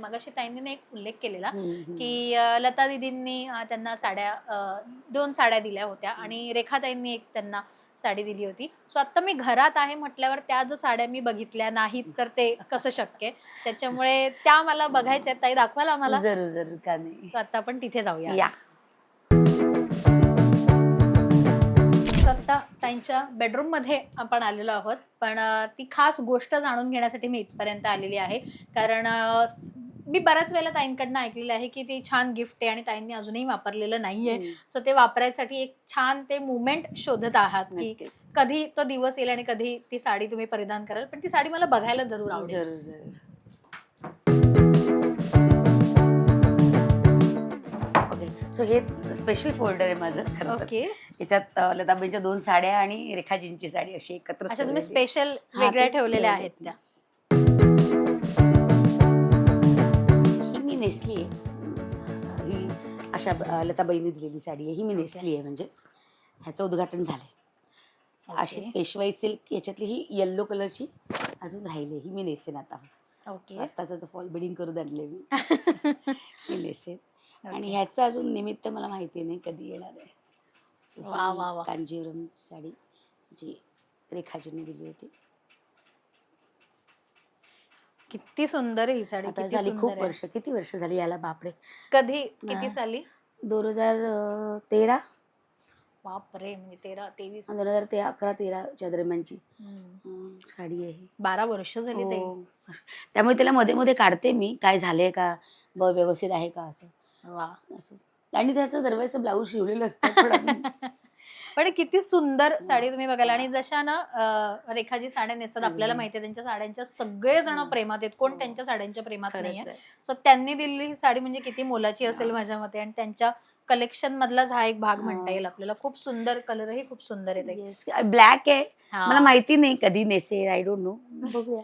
मगाशी ताईंनी एक उल्लेख केलेला हम्म. की लता दीदींनी त्यांना साड्या 2 साड्या दिल्या होत्या आणि रेखाताईंनी एक त्यांना साडी दिली होती. सो आता मी घरात आहे म्हटल्यावर त्या जर साड्या मी बघितल्या नाहीत तर ते कसं शक्य आहे? त्याच्यामुळे त्या मला बघायच्या आहेत. ताई दाखवाल आम्हाला? जरूर जरूर, का नाही. सो आता आपण तिथे जाऊया. या. आता ताईंच्या बेडरूम मध्ये आपण आलेलो आहोत, पण ती खास गोष्ट जाणून घेण्यासाठी मी इथपर्यंत आलेली आहे. कारण मी बऱ्याच वेळेला ताईंकडनं ऐकलेलं आहे की ती छान गिफ्ट आहे आणि ताईंनी अजूनही वापरलेलं नाहीये. सो ते वापरायसाठी एक छान ते मुवमेंट शोधत आहात की कधी तो दिवस येईल आणि कधी ती साडी तुम्ही परिधान कराल. पण ती साडी मला बघायला जरूर आवडेल. जरूर जरूर. सो हे स्पेशल फोल्डर आहे माझं. ओके. याच्यात लताबाईंच्या 2 साड्या आणि रेखाजींची साडी अशी एकत्र. अच्छा, तुम्ही स्पेशल वेगळ्या ठेवलेल्या आहेत त्या. ही मी नेसली आहे. ही अशा लताबाईंनी दिलेली साडी आहे. ही मी नेसली आहे. म्हणजे ह्याचं उद्घाटन झालंय. अशीच पेशवाई सिल्क याच्यातली ही येल्लो कलरची अजून राहिली. ही मी नेसेन आता. ओके. आता त्याचं फॉल बिडिंग करून आणले मी. मी नेसेन. आणि ह्याचं अजून निमित्त मला माहिती नाही कधी येणार आहे. वा वा वा. कांजीवरम साडी जी रेखाजींनी दिली होती. किती सुंदर आहे ही साडी. आता किती झाली सुंदर खूप आहे. वर्ष. किती वर्ष झाली याला, बापरे. कधी किती साली? 2013. बापरे, म्हणजे 13 23 2011-13च्या दरम्यानची साडी आहे ही. 12 वर्ष झाली ते. त्यामुळे त्याला मध्ये मध्ये काढते मी, काय झालंय का, व्यवस्थित आहे का असं. वा. असं. आणि त्याचं दरवेळेस ब्लाऊज शिवलेलं असतं. पण किती सुंदर साडी तुम्ही बघायला. आणि जशा ना रेखाजी साड्या नेसतात, आपल्याला माहितीये त्यांच्या साड्यांच्या सगळे जण प्रेमात आहेत. कोण त्यांच्या साड्यांच्या प्रेमात नाहीये. सो त्यांनी दिलेली ही साडी म्हणजे किती मोलाची असेल माझ्या मते. आणि त्यांच्या कलेक्शन मधलाच हा एक भाग म्हणता येईल आपल्याला. खूप सुंदर, कलरही खूप सुंदर आहे. ब्लॅक आहे. मला माहिती नाही कधी नेसेल. I don't know. बघूया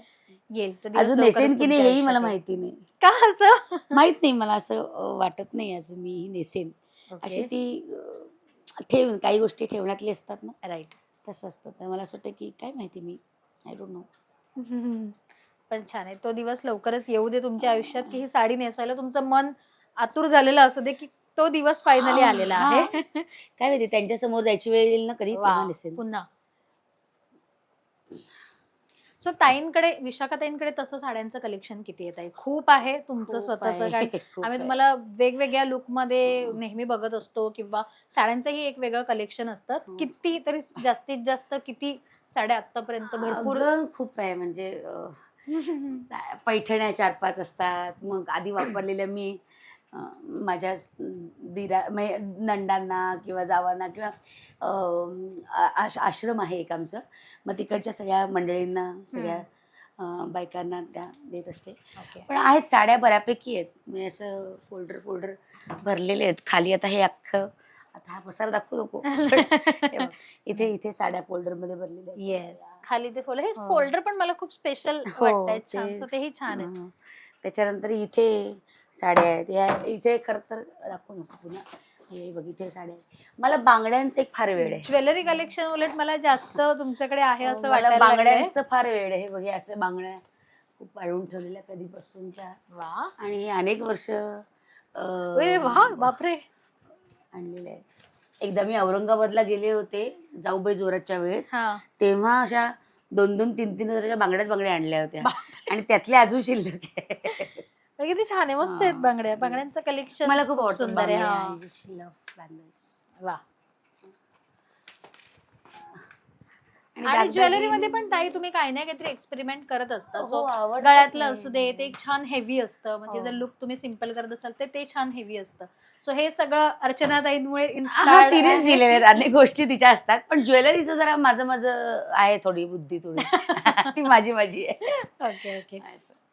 येईल अजून नेसेन की नाही हेही मला माहिती नाही. का असं माहित नाही मला. असं वाटत नाही अजून मी ही नेसेन. अशी ती ठेवून काही गोष्टी ठेवण्यातली असतात ना. राईट. तसं असतं. तर मला असं वाटतं की काय माहिती, मी आय डोंट नो. पण छान आहे. तो दिवस लवकरच येऊ दे तुमच्या आयुष्यात की ही साडी नेसायला तुमचं मन आतुर झालेलं असू दे की तो दिवस फायनली आलेला आहे. काय माहिती त्यांच्या समोर जायची वेळ येईल ना कधी, तेव्हा नेसेन पुन्हा. सो ताईंकडे, विशाखाताईंकडे तसं साड्यांचं कलेक्शन किती येत आहे? खूप आहे तुमचं स्वतःचं. कारण आम्ही तुम्हाला वेगवेगळ्या लुक मध्ये नेहमी बघत असतो किंवा साड्यांचंही एक वेगळं कलेक्शन असतं. किती तरी जास्तीत जास्त किती साड्या आतापर्यंत? भरपूर खूप आहे. म्हणजे पैठण्या 4-5 असतात. मग आधी वापरलेल्या मी माझ्या नंदांना किंवा जावांना किंवा आश्रम आहे एक आमचं, मग तिकडच्या सगळ्या मंडळींना, सगळ्या बायकांना त्या देत असते. पण आहेत साड्या बऱ्यापैकी आहेत. मी असं फोल्डर भरलेले आहेत खाली. आता हे अख्खं, आता हा पसारा दाखवू नको. इथे साड्या फोल्डर मध्ये भरलेल्या. येस, खाली ते हे फोल्डर पण मला खूप स्पेशल वाटतंय. तेही छान आहे. त्याच्यानंतर इथे साड्या आहेत. या इथे खरं तर दाखवू नको पुन्हा. हे बघ इथे साड्या आहेत. मला बांगड्यांचं एक फार वेळ आहे. ज्वेलरी कलेक्शन उलट मला जास्त तुमच्याकडे आहे असं मला वाटायला बांगड्यांचं फार वेळ आहे. हे बघ, असं बांगड्या खूप वाढवून ठेवलेल्या कधीपासूनच्या. वा. आणि अनेक वर्ष बापरे आणलेल्या आहेत. एकदा मी औरंगाबादला गेले होते जाऊबाई जोराच्या वेळेस, हा. तेव्हा अशा 2-2, 3-3 हजाराच्या बांगड्या आणल्या होत्या. आणि त्यातल्या अजून शिल्लक आहे. किती छान आहे. मस्त आहेत बांगड्या. बांगड्यांचं कलेक्शन मला खूप सुंदर आहे. वा. आणि ज्वेलरी मध्ये पण ताई तुम्ही काही ना काहीतरी एक्सपेरिमेंट करत असता. सो गळ्यातलं असू दे, ते छान हेवी असतं. म्हणजे जर लुक तुम्ही सिंपल करत असाल तर ते छान हेवी असतं. सो हे सगळं अर्चनाताईंमुळे इन्स्पायर्ड. तिनेच दिलेले आहेत. अनेक गोष्टी तिच्या असतात. पण ज्वेलरीचं जरा माझं आहे, थोडी बुद्धी थोडी माझी आहे. Okay okay.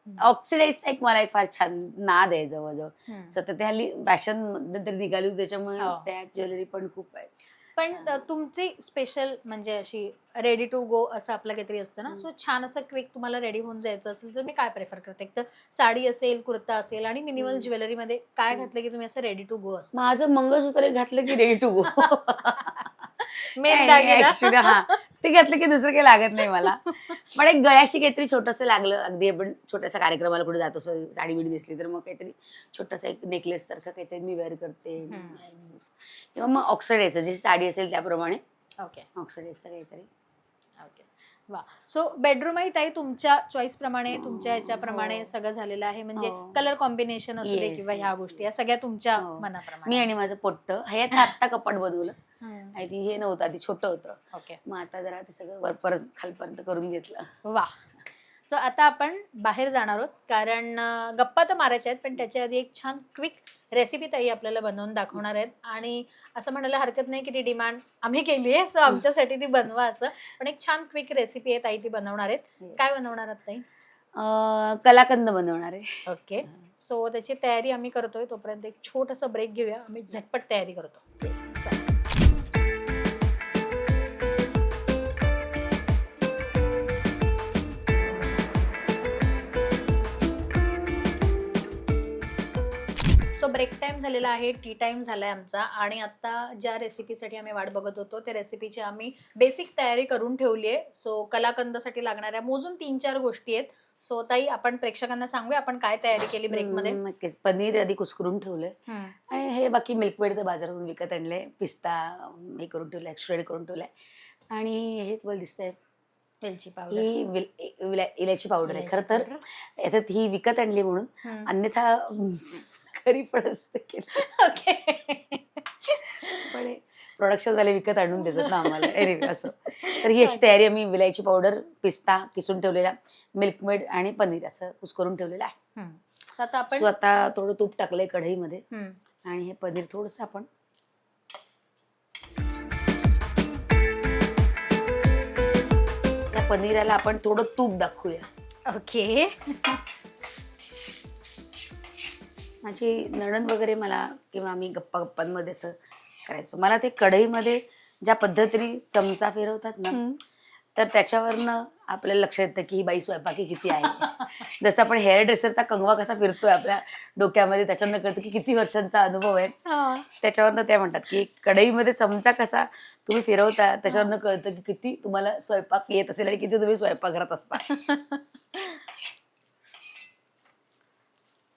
ऑक्सिडाइज एक मला एक फार छान नाद आहे जवळजवळ. सतत हल्ली फॅशन नंतर निघाली, त्याच्यामुळे त्या ज्वेलरी पण खूप आहेत. पण तुमची स्पेशल म्हणजे अशी रेडी टू गो असं आपलं काहीतरी असतं ना. सो छान असं क्विक तुम्हाला रेडी होऊन जायचं असेल तर मी काय प्रेफर करते? एक तर साडी असेल, कुर्ता असेल आणि मिनिमल ज्वेलरी मध्ये काय घातलं की तुम्ही असं रेडी टू गो असतं? माझं मंगळसूत्र घातलं की रेडी टू गो. मेन दागिना. हा, ते घातलं की दुसरं काही लागत नाही मला. पण एक गळ्याशी काहीतरी छोटंसं लागलं, अगदी आपण छोट्याशा कार्यक्रमाला कुठे जातो साडी बिडी दिसली तर मग काहीतरी छोटासा एक नेकलेस सारखं काहीतरी मी वेअर करते. किंवा मग ऑक्सिडाइजचं जशी साडी असेल त्याप्रमाणे ओके ऑक्सिडाइजचं काहीतरी. ओके वा. सो बेडरूमही ताई तुमच्या चॉईस प्रमाणे तुमच्या ह्याच्याप्रमाणे सगळं झालेलं आहे, म्हणजे हो. कलर कॉम्बिनेशन असू दे Yes, किंवा ह्या yes, गोष्टी या सगळ्या तुमच्या हो. मनाप्रमाणे. मी आणि माझं पोट्ट हे आत्ता कपाट बनवलं. आणि ती हे नव्हतं आधी छोटं होतं. ओके मग आता जरा ते सगळं वरपर्यंत खालपर्यंत करून घेतलं. वा. सो आता आपण बाहेर जाणार आहोत, कारण गप्पा तर मारायच्या आहेत, पण त्याच्या आधी एक छान क्विक रेसिपी ताई आपल्याला बनवून दाखवणार आहेत. आणि असं म्हणायला हरकत नाही की ती डिमांड आम्ही केली आहे, सो आमच्यासाठी ती बनवा असं. पण एक छान क्विक रेसिपी आहे ताई, ती बनवणार आहेत. काय बनवणार आहात ताई? कलाकंद बनवणार आहे. ओके. सो त्याची तयारी आम्ही करतोय, तोपर्यंत एक छोटासा ब्रेक घेऊया, आम्ही झटपट तयारी करतो. सो ब्रेक टाइम झालेला आहे, टी टाइम झालाय आमचा. आणि आता ज्या रेसिपीसाठी आम्ही वाट बघत होतो त्या रेसिपीची आम्ही बेसिक तयारी करून ठेवली आहे. सो कलाकंदसाठी लागणाऱ्या मोजून 3-4 गोष्टी आहेत. सो ताई आपण प्रेक्षकांना सांगूया आपण काय तयारी केली ब्रेक मध्ये. नक्कीच. पनीर आधी कुस्करून ठेवलंय आणि हे बाकी मिल्कमेड तर बाजारातून विकत आणले. पिस्ता हे करून ठेवलाय, श्रेड करून ठेवलाय. आणि हे तुम्हाला दिसतंय वेलची पावडर, ही इलायची पावडर आहे. खरं तर याच्यात ही विकत आणली म्हणून, अन्यथा घरी पण असते केली. ओके. पण प्रोडक्शन वाले विकत आणून देतात ना आम्हाला. Anyway, असं तर ही अशी तयारी आम्ही विलायची पावडर, पिस्ता किसून ठेवलेला, मिल्कमेड आणि पनीर असं कुस्करून ठेवलेलं आहे. आता आपण स्वतः थोडं तूप टाकलंय कढईमध्ये आणि हे पनीर थोडंसं आपण या पनीराला आपण थोडं तूप दाखवूया. ओके. माझी नणंद वगैरे मला किंवा आम्ही गप्पांमध्ये असं करायचो. मला ते कढईमध्ये ज्या पद्धतीने चमचा फिरवतात ना, तर त्याच्यावरनं आपल्याला लक्षात येतं की ही बाई स्वयंपाकी किती आहे. जसं आपण हेअर ड्रेसरचा कंगवा कसा फिरतोय आपल्या डोक्यामध्ये, त्याच्यावरनं कळतं की किती वर्षांचा अनुभव आहे. त्याच्यावरनं त्या म्हणतात की कढईमध्ये चमचा कसा तुम्ही फिरवता त्याच्यावरनं कळतं की किती तुम्हाला स्वयंपाक येत असेल आणि किती तुम्ही स्वयंपाकघरात असता.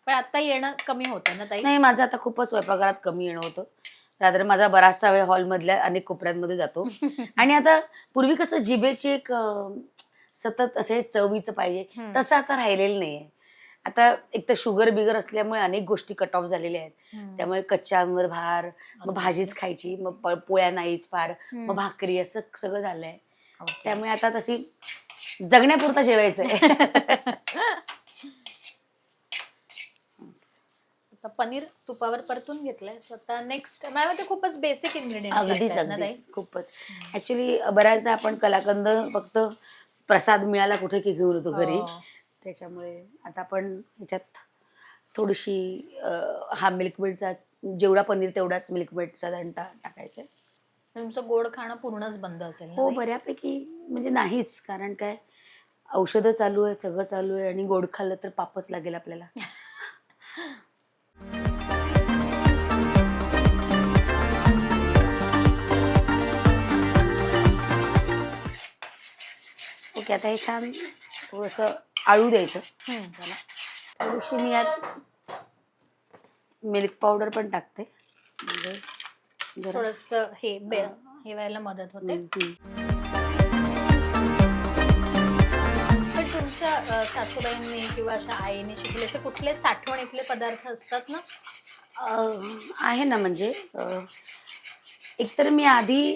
पण आता येणं कमी होतं ना ताई? नाही, माझं आता खूपच स्वयंपाकघरात कमी येणं होतं. रात्री माझा बराचसा वेळ हॉलमधल्या अनेक कोपऱ्यांमध्ये जातो. आणि आता पूर्वी कसं जिभेची एक सतत असे चवीचं पाहिजे, तसं आता राहिलेलं नाहीये. आता एक तर शुगर बिगर असल्यामुळे अनेक गोष्टी कट ऑफ झालेल्या आहेत. त्यामुळे कच्च्यावर भार, मग भाजीच खायची, मग पोळ्या नाहीच फार, मग भाकरी, असं सगळं झालंय. त्यामुळे आता तशी जगण्यापुरता जेवायचंय. आता पनीर तुपावर परतून घेतलंय. स्वतः नेक्स्ट मला ते खूपच बेसिक अगदीच इन्ग्रेडियंट खूपच. ऍक्च्युली बऱ्याचदा आपण कलाकंद फक्त प्रसाद मिळाला कुठे की घेऊन येतो घरी. त्याच्यामुळे आता आपण ह्याच्यात थोडीशी हा मिल्कमेडचा जेवढा पनीर तेवढाच मिल्कमेडचा दंटा टाकायचा. तुमचं गोड खाणं पूर्णच बंद असेल? हो, बऱ्यापैकी. म्हणजे नाहीच, कारण काय औषधं चालू आहे, सगळं चालू आहे आणि गोड खाल्लं तर पापच लागेल आपल्याला. ओके. आता हे छान थोडंसं आळू द्यायचं त्याला. थोडीशी मी यात मिल्क पावडर पण टाकते, म्हणजे थोडस हे व्हायला मदत होते. पण तुमच्या सासूबाईंनी किंवा अशा आईने शिकले असे कुठले साठवणीतले पदार्थ असतात ना? आहे ना, म्हणजे एकतर मी आधी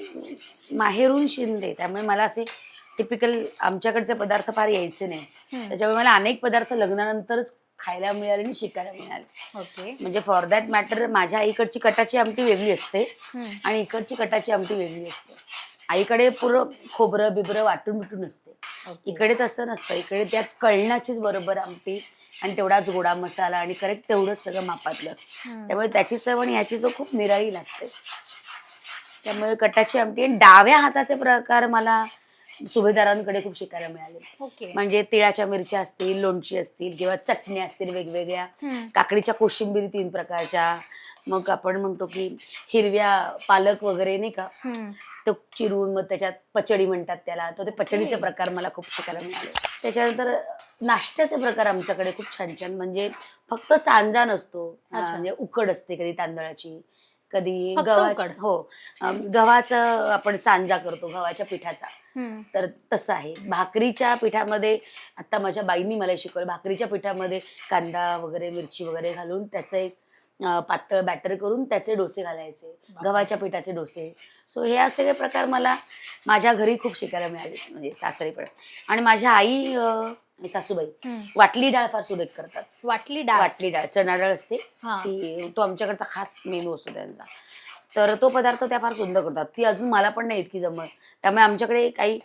माहेरून शिंदे, त्यामुळे मला असे टिपिकल आमच्याकडचे पदार्थ फार यायचे नाही. त्याच्यामुळे मला अनेक पदार्थ लग्नानंतरच खायला मिळाले आणि शिकायला मिळाले. ओके. म्हणजे फॉर दॅट मॅटर माझ्या आईकडची कटाची आमटी वेगळी असते आणि इकडची कटाची आमटी वेगळी असते. आईकडे पुरं खोबरं बिबरं वाटून बिटून असते. इकडे तसं नसतं. इकडे त्या कळण्याचीच बरोबर आमटी आणि तेवढाच गोडा मसाला आणि करेक्ट तेवढंच सगळं मापातलं असतं. त्यामुळे त्याची चव आणि ह्याची चव खूप निराळी लागते. त्यामुळे कटाची आमटी. डाव्या हाताचे प्रकार मला सुभेदारांकडे खूप शिकायला मिळाले. ओके. म्हणजे तिळाच्या मिरच्या असतील, लोणची असतील किंवा चटण्या असतील वेगवेगळ्या, काकडीच्या कोशिंबीरी 3 प्रकारच्या, मग आपण म्हणतो की हिरव्या पालक वगैरे नाही का, तो चिरून मग त्याच्यात पचडी म्हणतात त्याला, तर ते पचडीचे प्रकार मला खूप शिकायला मिळाले. त्याच्यानंतर नाश्त्याचे प्रकार आमच्याकडे खूप छान छान, म्हणजे फक्त सांजा नसतो, म्हणजे उकड असते कधी तांदळाची, कधी गव्हाची. हो, गव्हाचं आपण सांजा करतो, गव्हाच्या पिठाचा. तर तसं आहे. भाकरीच्या पिठामध्ये आता माझ्या बाईंनी मला शिकवलं, भाकरीच्या पिठामध्ये कांदा वगैरे मिरची वगैरे घालून त्याचं एक पातळ बॅटर करून त्याचे डोसे घालायचे, गव्हाच्या पिठाचे डोसे. सो हे असे सगळे प्रकार मला माझ्या घरी खूप शिकायला मिळाले, म्हणजे सासरी पण. आणि माझ्या आई सासूबाई वाटली डाळ फार सुरेख करतात. वाटली डाळ? वाटली डाळ, चणा डाळ असते ती, तो आमच्याकडचा खास मेनू असतो त्यांचा. तर तो पदार्थ त्या फार सुंदर करतात. ती अजून मला पण नाही इतकी जमत. त्यामुळे आमच्याकडे काही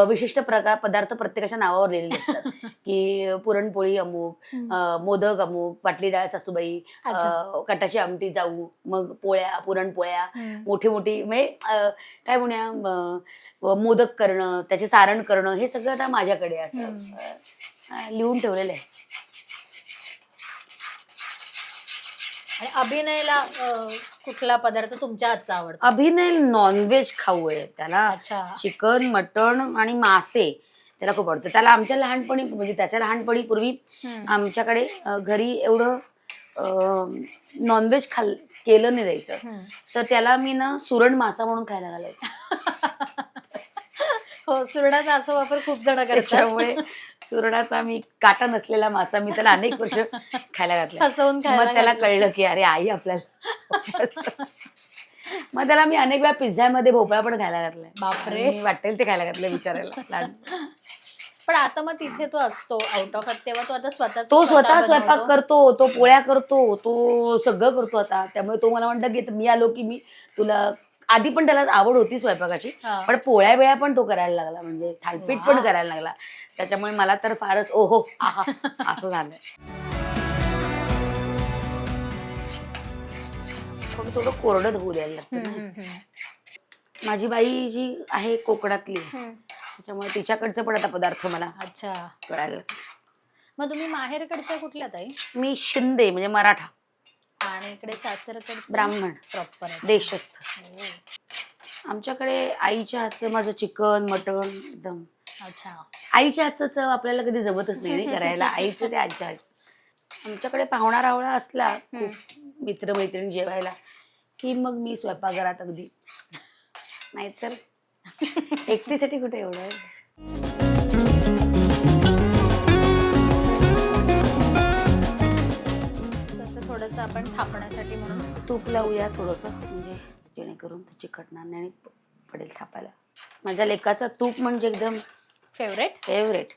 विशिष्ट प्रकार पदार्थ प्रत्येकाच्या नावावर लिहिलेले असतात की पुरणपोळी अमुक, मोदक अमुक, वाटली डाळ सासूबाई, कटाची आमटी जाऊ, मग पोळ्या, पुरणपोळ्या मोठी मोठी, म्हणजे काय म्हणूया, मोदक करणं, त्याचे सारण करणं, हे सगळं आता माझ्याकडे असं लिहून ठेवलेलं आहे. आणि अभिनयला कुठला पदार्थ तुमच्या हातचा आवडतो? अभिनय नॉनव्हेज खाऊ आहे त्याला. चिकन, मटण आणि मासे त्याला खूप आवडतं. त्याला आमच्या लहानपणी, म्हणजे त्याच्या लहानपणी पूर्वी आमच्याकडे घरी एवढं नॉनव्हेज केलं नाही जायचं, तर त्याला मी ना सुरण मासा म्हणून खायला घालायचं. हो, सुरणाचा असा वापर खूप जण करतात. त्याच्यामुळे सुरणाचा मी काटा नसलेला मासा मी त्याला अनेक वर्ष खायला घातला. मग त्याला कळलं की अरे आई आपल्याला, मग त्याला मी अनेक वेळा पिझ्झामध्ये भोपळा पण खायला घातलाय. बापरे, मी वाटेल ते खायला घातलं विचारायला. पण आता मग तिथे तो असतो आउट ऑफ, तेव्हा तो आता स्वतः स्वयंपाक करतो, तो पोळ्या करतो, तो सगळं करतो आता. त्यामुळे तो मला म्हणतो की मी आलो की मी तुला, आधी पण त्याला आवड होती स्वयंपाकाची, पण पोळ्या वेळा पण तो करायला लागला, म्हणजे थालपीठ पण करायला लागला. त्याच्यामुळे मला तर फारच ओहो आहा असं झालंय. पण थोडं कोरडं होऊ द्यायला लागतं. माझी बाई जी आहे कोकणातली, त्याच्यामुळे तिच्याकडचं पण आता पदार्थ मला कळायला. मग तुम्ही माहेरकडच्या कुठल्या ताई? मी शिंदे, म्हणजे मराठा. आणि इकडे सासरकडे ब्राह्मण, प्रॉपर देशस्थ. आमच्याकडे आईच्या हातचं माझं चिकन मटण एकदम. आईच्या हातचं चव आपल्याला कधी जमतच नाही करायला, आईचं ते आजच्या हातचं. आमच्याकडे पाहुणा रावळा असला, मित्र मैत्रिणी जेवायला, की मग मी स्वयंपाकघरात अगदी, नाहीतर एकटीसाठी कुठे एवढं. थोडंसं आपण थापण्यासाठी म्हणून तूप लावूया थोडंसं, म्हणजे जेणेकरून ते चिकटणार नाही आणि पडेल थापायला. माझ्या लेकाचं तूप म्हणजे एकदम फेवरेट.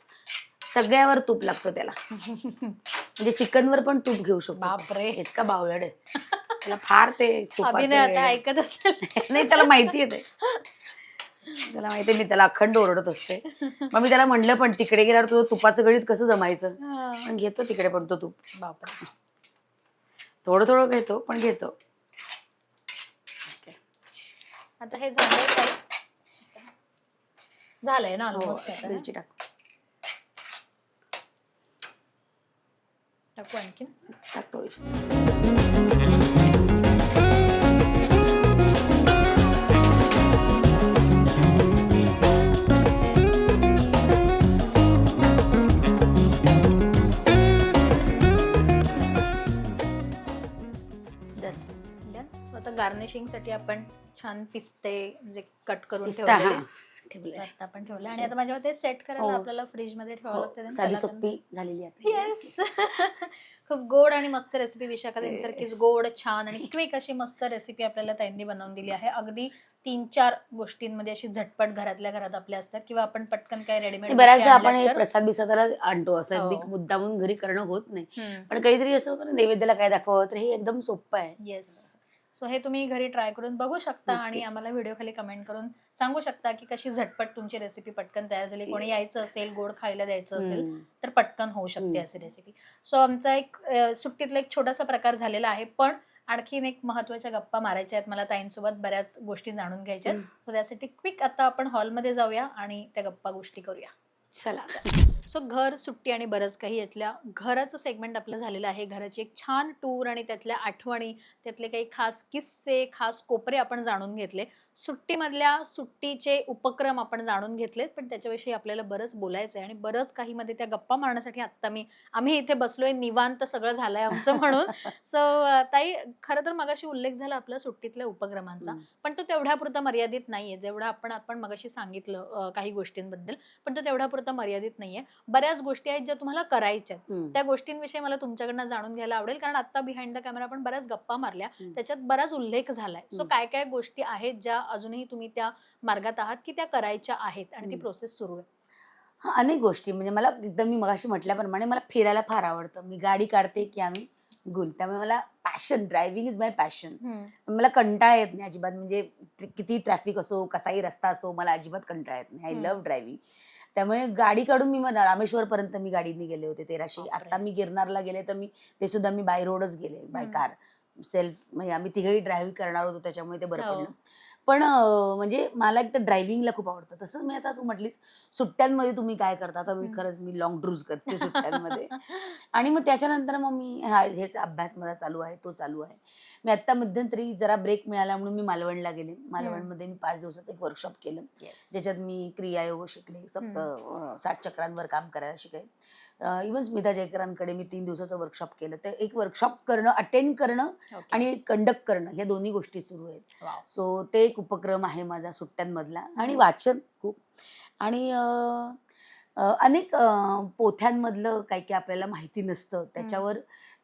सगळ्यावर तूप लागतं त्याला, म्हणजे चिकनवर पण तूप घेऊ शकतो. बापरे, इतका बावळट आहे त्याला, फार ते ऐकत असेल. नाही, त्याला माहिती आहे, त्याला माहिती आहे मी त्याला अखंड ओरडत असते. मग मी त्याला म्हणलं पण तिकडे गेल्यावर तुझं तुपाचं गणित कसं जमायचं, पण घेतो तिकडे पण तो तूप. बापरे, थोडं थोडं घेतो पण घेतो. आता हे झालंय ना ऑलमोस्ट. मिरची टाकू आणखी टाकतो. आता गार्निशिंग साठी आपण छान पिस्ते जे कट करून ठेवले आपण ठेवले, आणि आता माझ्या ते सेट करायला आपल्याला फ्रीज मध्ये ठेवावं लागतं. साधी सोपी झालेली आहे. येस. खूप गोड आणि मस्त रेसिपी, विशाखा ताईंसारखीच गोड, छान आणि क्विक अशी मस्त रेसिपी आपल्याला ताईंनी बनवून दिली आहे. अगदी 3-4 गोष्टींमध्ये अशी झटपट घरातल्या घरात आपल्या असतात, किंवा आपण पटकन काय रेडीमेड, बऱ्याचदा आपण प्रसाद बिसादाला आणतो, असं अगदी मुद्दामून घरी करणं होत नाही, पण काहीतरी असं नैवेद्याला काय दाखवत, तर हे एकदम सोपं आहे. येस. सो हे तुम्ही घरी ट्राय करून बघू शकता, आणि आम्हाला व्हिडिओ खाली कमेंट करून सांगू शकता की कशी झटपट तुमची रेसिपी पटकन तयार झाली. कोणी यायचं असेल, गोड खायला द्यायचं असेल, तर पटकन होऊ शकते अशी रेसिपी. सो आमचा एक सुट्टीतला एक छोटासा प्रकार झालेला आहे, पण आणखीन एक महत्वाच्या गप्पा मारायच्या आहेत मला ताईंसोबत, बऱ्याच गोष्टी जाणून घ्यायच्या आहेत. तर त्यासाठी क्विक आता आपण हॉलमध्ये जाऊया आणि त्या गप्पा गोष्टी करूया. चला. सो घर, सुट्टी आणि बरंच काही यातल्या घराचं सेगमेंट आपलं झालेलं आहे. घराची एक छान टूर आणि त्यातल्या आठवणी, त्यातले काही खास किस्से, खास कोपरे आपण जाणून घेतले. सुट्टीमधल्या सुट्टीचे उपक्रम आपण जाणून घेतलेत, पण त्याच्याविषयी आपल्याला बरंच बोलायचं आहे आणि बरंच काही मध्ये त्या गप्पा मारण्यासाठी आत्ता आम्ही इथे बसलोय निवांत, सगळं झालंय आमचं म्हणून. सो ताई, खरं तर मगाशी उल्लेख झाला आपल्या सुट्टीतल्या उपक्रमांचा, पण तो तेवढ्यापुरता मर्यादित नाहीये. जेवढा आपण आपण मगाशी सांगितलं काही गोष्टींबद्दल, पण तो तेवढ्यापुरता मर्यादित नाहीये. बऱ्याच गोष्टी आहेत ज्या तुम्हाला करायच्या आहेत. त्या गोष्टींविषयी मला तुमच्याकडनं जाणून घ्यायला आवडेल, कारण आता बिहाइंड द कॅमेरा आपण बऱ्याच गप्पा मारल्या, त्याच्यात बराच उल्लेख झालाय. सो काय काय गोष्टी आहेत ज्या अजूनही तुम्ही त्या मार्गात आहात की त्या करायच्या आहेत आणि ती प्रोसेस सुरू आहे? हां, अनेक गोष्टी म्हणजे मला एकदम मी मगाशी म्हटल्याप्रमाणे मला फिरायला फार आवडतं. मी गाडी काढते की आम्ही गुल. त्यामुळे मला passion, driving is my passion. मला कंटाळा येत नाही अजिबात. म्हणजे किती ट्रॅफिक असो, कसाही रस्ता असो, मला अजिबात कंटाळा येत नाही. I love driving. त्यामुळे गाडी काढून मी रामेश्वरपर्यंत मी गाडीने गेले होते 1300. बापरे. आता मी गिरनारला गेले तर ते सुद्धा मी बाय रोडच गेले, बाय कार. सेल्फ म्हणजे आम्ही तिघेही ड्राईव्ह करणार होतो त्याच्यामुळे ते बरं हो. पडलं. पण म्हणजे मला एक तर ड्रायव्हिंगला खूप आवडतं. तसंच मी आता तू म्हटलीस सुट्ट्यांमध्ये तुम्ही काय करता? तर मी खरंच मी लाँग ड्रूज करते सुट्ट्यांमध्ये. आणि मग त्याच्यानंतर मग मी हेच अभ्यास माझा चालू आहे, तो चालू आहे. मी आत्ता मध्यंतरी जरा ब्रेक मिळाला म्हणून मी मालवणला गेले. मालवणमध्ये मी 5 दिवसाचं एक वर्कशॉप केलं. ज्याच्यात मी क्रियायोग शिकले, 7 चक्रांवर काम करायला शिकले. इव्हन स्मिता जयकरांकडे मी 3 दिवसाचं वर्कशॉप केलं. तर एक वर्कशॉप करणं, अटेंड करणं आणि कंडक्ट करणं ह्या दोन्ही गोष्टी सुरू आहेत. सो ते एक उपक्रम आहे माझा सुट्ट्यांमधला. आणि वाचन खूप. आणि अनेक पोथ्यांमधलं काही काही आपल्याला माहिती नसतं, त्याच्यावर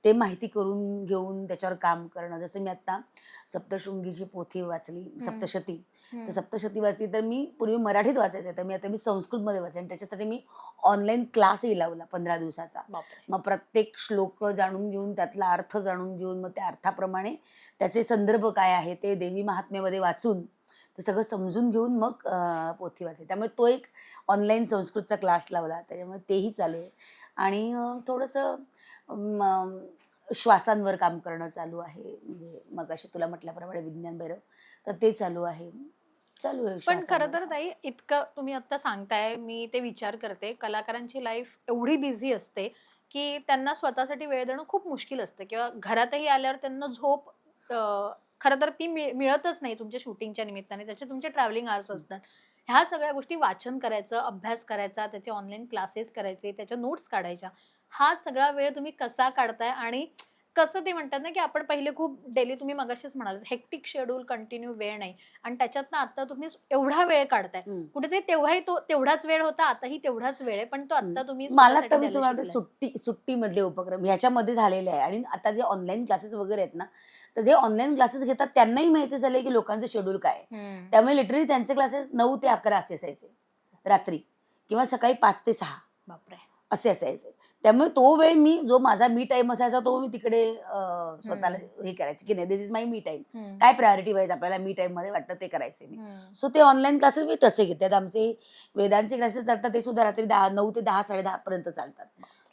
ते माहिती करून घेऊन त्याच्यावर काम करणं. जसं मी आता सप्तशृंगीची पोथी वाचली, सप्तशती. तर सप्तशती वाचली तर मी पूर्वी मराठीत वाचायचे, तर आता मी संस्कृतमध्ये वाचते आणि त्याच्यासाठी मी ऑनलाईन क्लासही लावला 15 दिवसाचा. मग प्रत्येक श्लोक जाणून घेऊन त्यातला अर्थ जाणून घेऊन मग त्या अर्थाप्रमाणे त्याचे संदर्भ काय आहे ते देवी महात्म्यामध्ये वाचून ते सगळं समजून घेऊन मग पोथी वाचते. त्यामुळे तो एक ऑनलाईन संस्कृतचा क्लास लावला, त्याच्यामुळे तेही चालू आहे. आणि थोडंसं श्वासांवर काम करणं चालू आहे. म्हणजे मगाशी तुला म्हटल्याप्रमाणे विज्ञान भैरव, तर ते चालू आहे. पण खरं तर ताई, इतकं तुम्ही आता सांगताय, मी ते विचार करते, कलाकारांची लाईफ एवढी बिझी असते की त्यांना स्वतःसाठी वेळ देणं खूप मुश्किल असतं, किंवा घरातही आल्यावर त्यांना झोप खरं तर ती मिळतच नाही तुमच्या शूटिंगच्या निमित्ताने. त्याचे तुमचे ट्रॅव्हलिंग आवर्स असतात. ह्या सगळ्या गोष्टी, वाचन करायचं, अभ्यास करायचा, त्याचे ऑनलाईन क्लासेस करायचे, त्याच्या नोट्स काढायच्या, हा सगळा वेळ तुम्ही कसा काढताय? आणि कसं ते म्हणतात ना, की आपण पहिले खूप डेली, तुम्ही मगाशीच म्हणालात, हेक्टिक शेड्यूल, कंटिन्यू वेळ नाही, आणि त्याच्यातनं आता तुम्ही एवढा वेळ काढताय. कुठेतरी तेव्हाही तो तेवढाच वेळ होता, आताही तेवढाच वेळ आहे, पण तो आता तुम्ही मला तर मी स्वतःसाठी द्यायला तुम्हाला शिकलाय. सुट्टीमधले उपक्रम ह्याच्यामध्ये झालेले आहे. आणि आता जे ऑनलाईन क्लासेस वगैरे आहेत ना, तर जे ऑनलाईन क्लासेस घेतात त्यांनाही माहिती झालंय की लोकांचं शेड्यूल काय आहे. त्यामुळे लिटरली त्यांचे क्लासेस 9 ते 11 असे असायचे रात्री, किंवा सकाळी 5 ते 6 बापरे. असे असायचे. त्यामुळे तो वेळ मी, जो माझा मी टाइम असायचा, तो मी तिकडे स्वतःला हे करायचे की नाही, दिस इज माय मी टाइम. काय प्रायोरिटी वाईज आपल्याला मी टाइम मध्ये वाटतं ते करायचे मी. सो ते ऑनलाईन क्लासेस मी तसे घेते. आमचे वेदांचे क्लासेस चालतात ते सुद्धा रात्री 9 ते 10, 10:30 पर्यंत चालतात.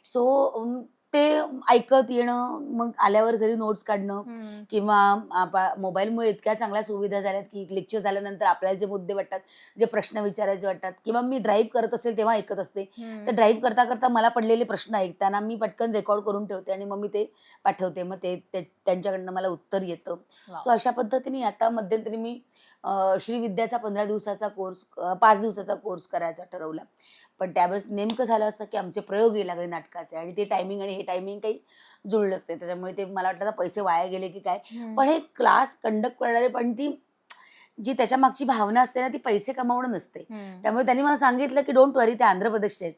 सो ते ऐकत येणं, मग आल्यावर घरी नोट्स काढणं, किंवा मोबाईलमुळे इतक्या चांगल्या सुविधा झाल्यात की लेक्चर झाल्यानंतर आपल्याला जे मुद्दे वाटतात, जे प्रश्न विचारायचे वाटतात, किंवा मी ड्राईव्ह करत असेल तेव्हा ऐकत असते, तर ड्राईव्ह करता करता मला पडलेले प्रश्न ऐकताना मी पटकन रेकॉर्ड करून ठेवते आणि मग मी ते पाठवते. मग त्यांच्याकडनं मला उत्तर येतं. सो अशा पद्धतीने आता मध्यंतरी मी श्रीविद्याचा 15 दिवसाचा कोर्स, 5 दिवसाचा कोर्स करायचा ठरवला. पण त्यावेळेस नेमकं झालं असं की आमचे प्रयोगही लागले नाटकाचे, आणि ते टायमिंग आणि हे टायमिंग काही जुळलंच नाही. त्याच्यामुळे ते मला वाटलं पैसे वाया गेले की काय. पण हे क्लास कंडक्ट करणारे, पण जी त्याच्या मागची भावना असते ना, ती पैसे कमावणं नसते. त्यामुळे त्यांनी मला सांगितलं की डोंट वरी, ते आंध्र प्रदेशचे आहेत.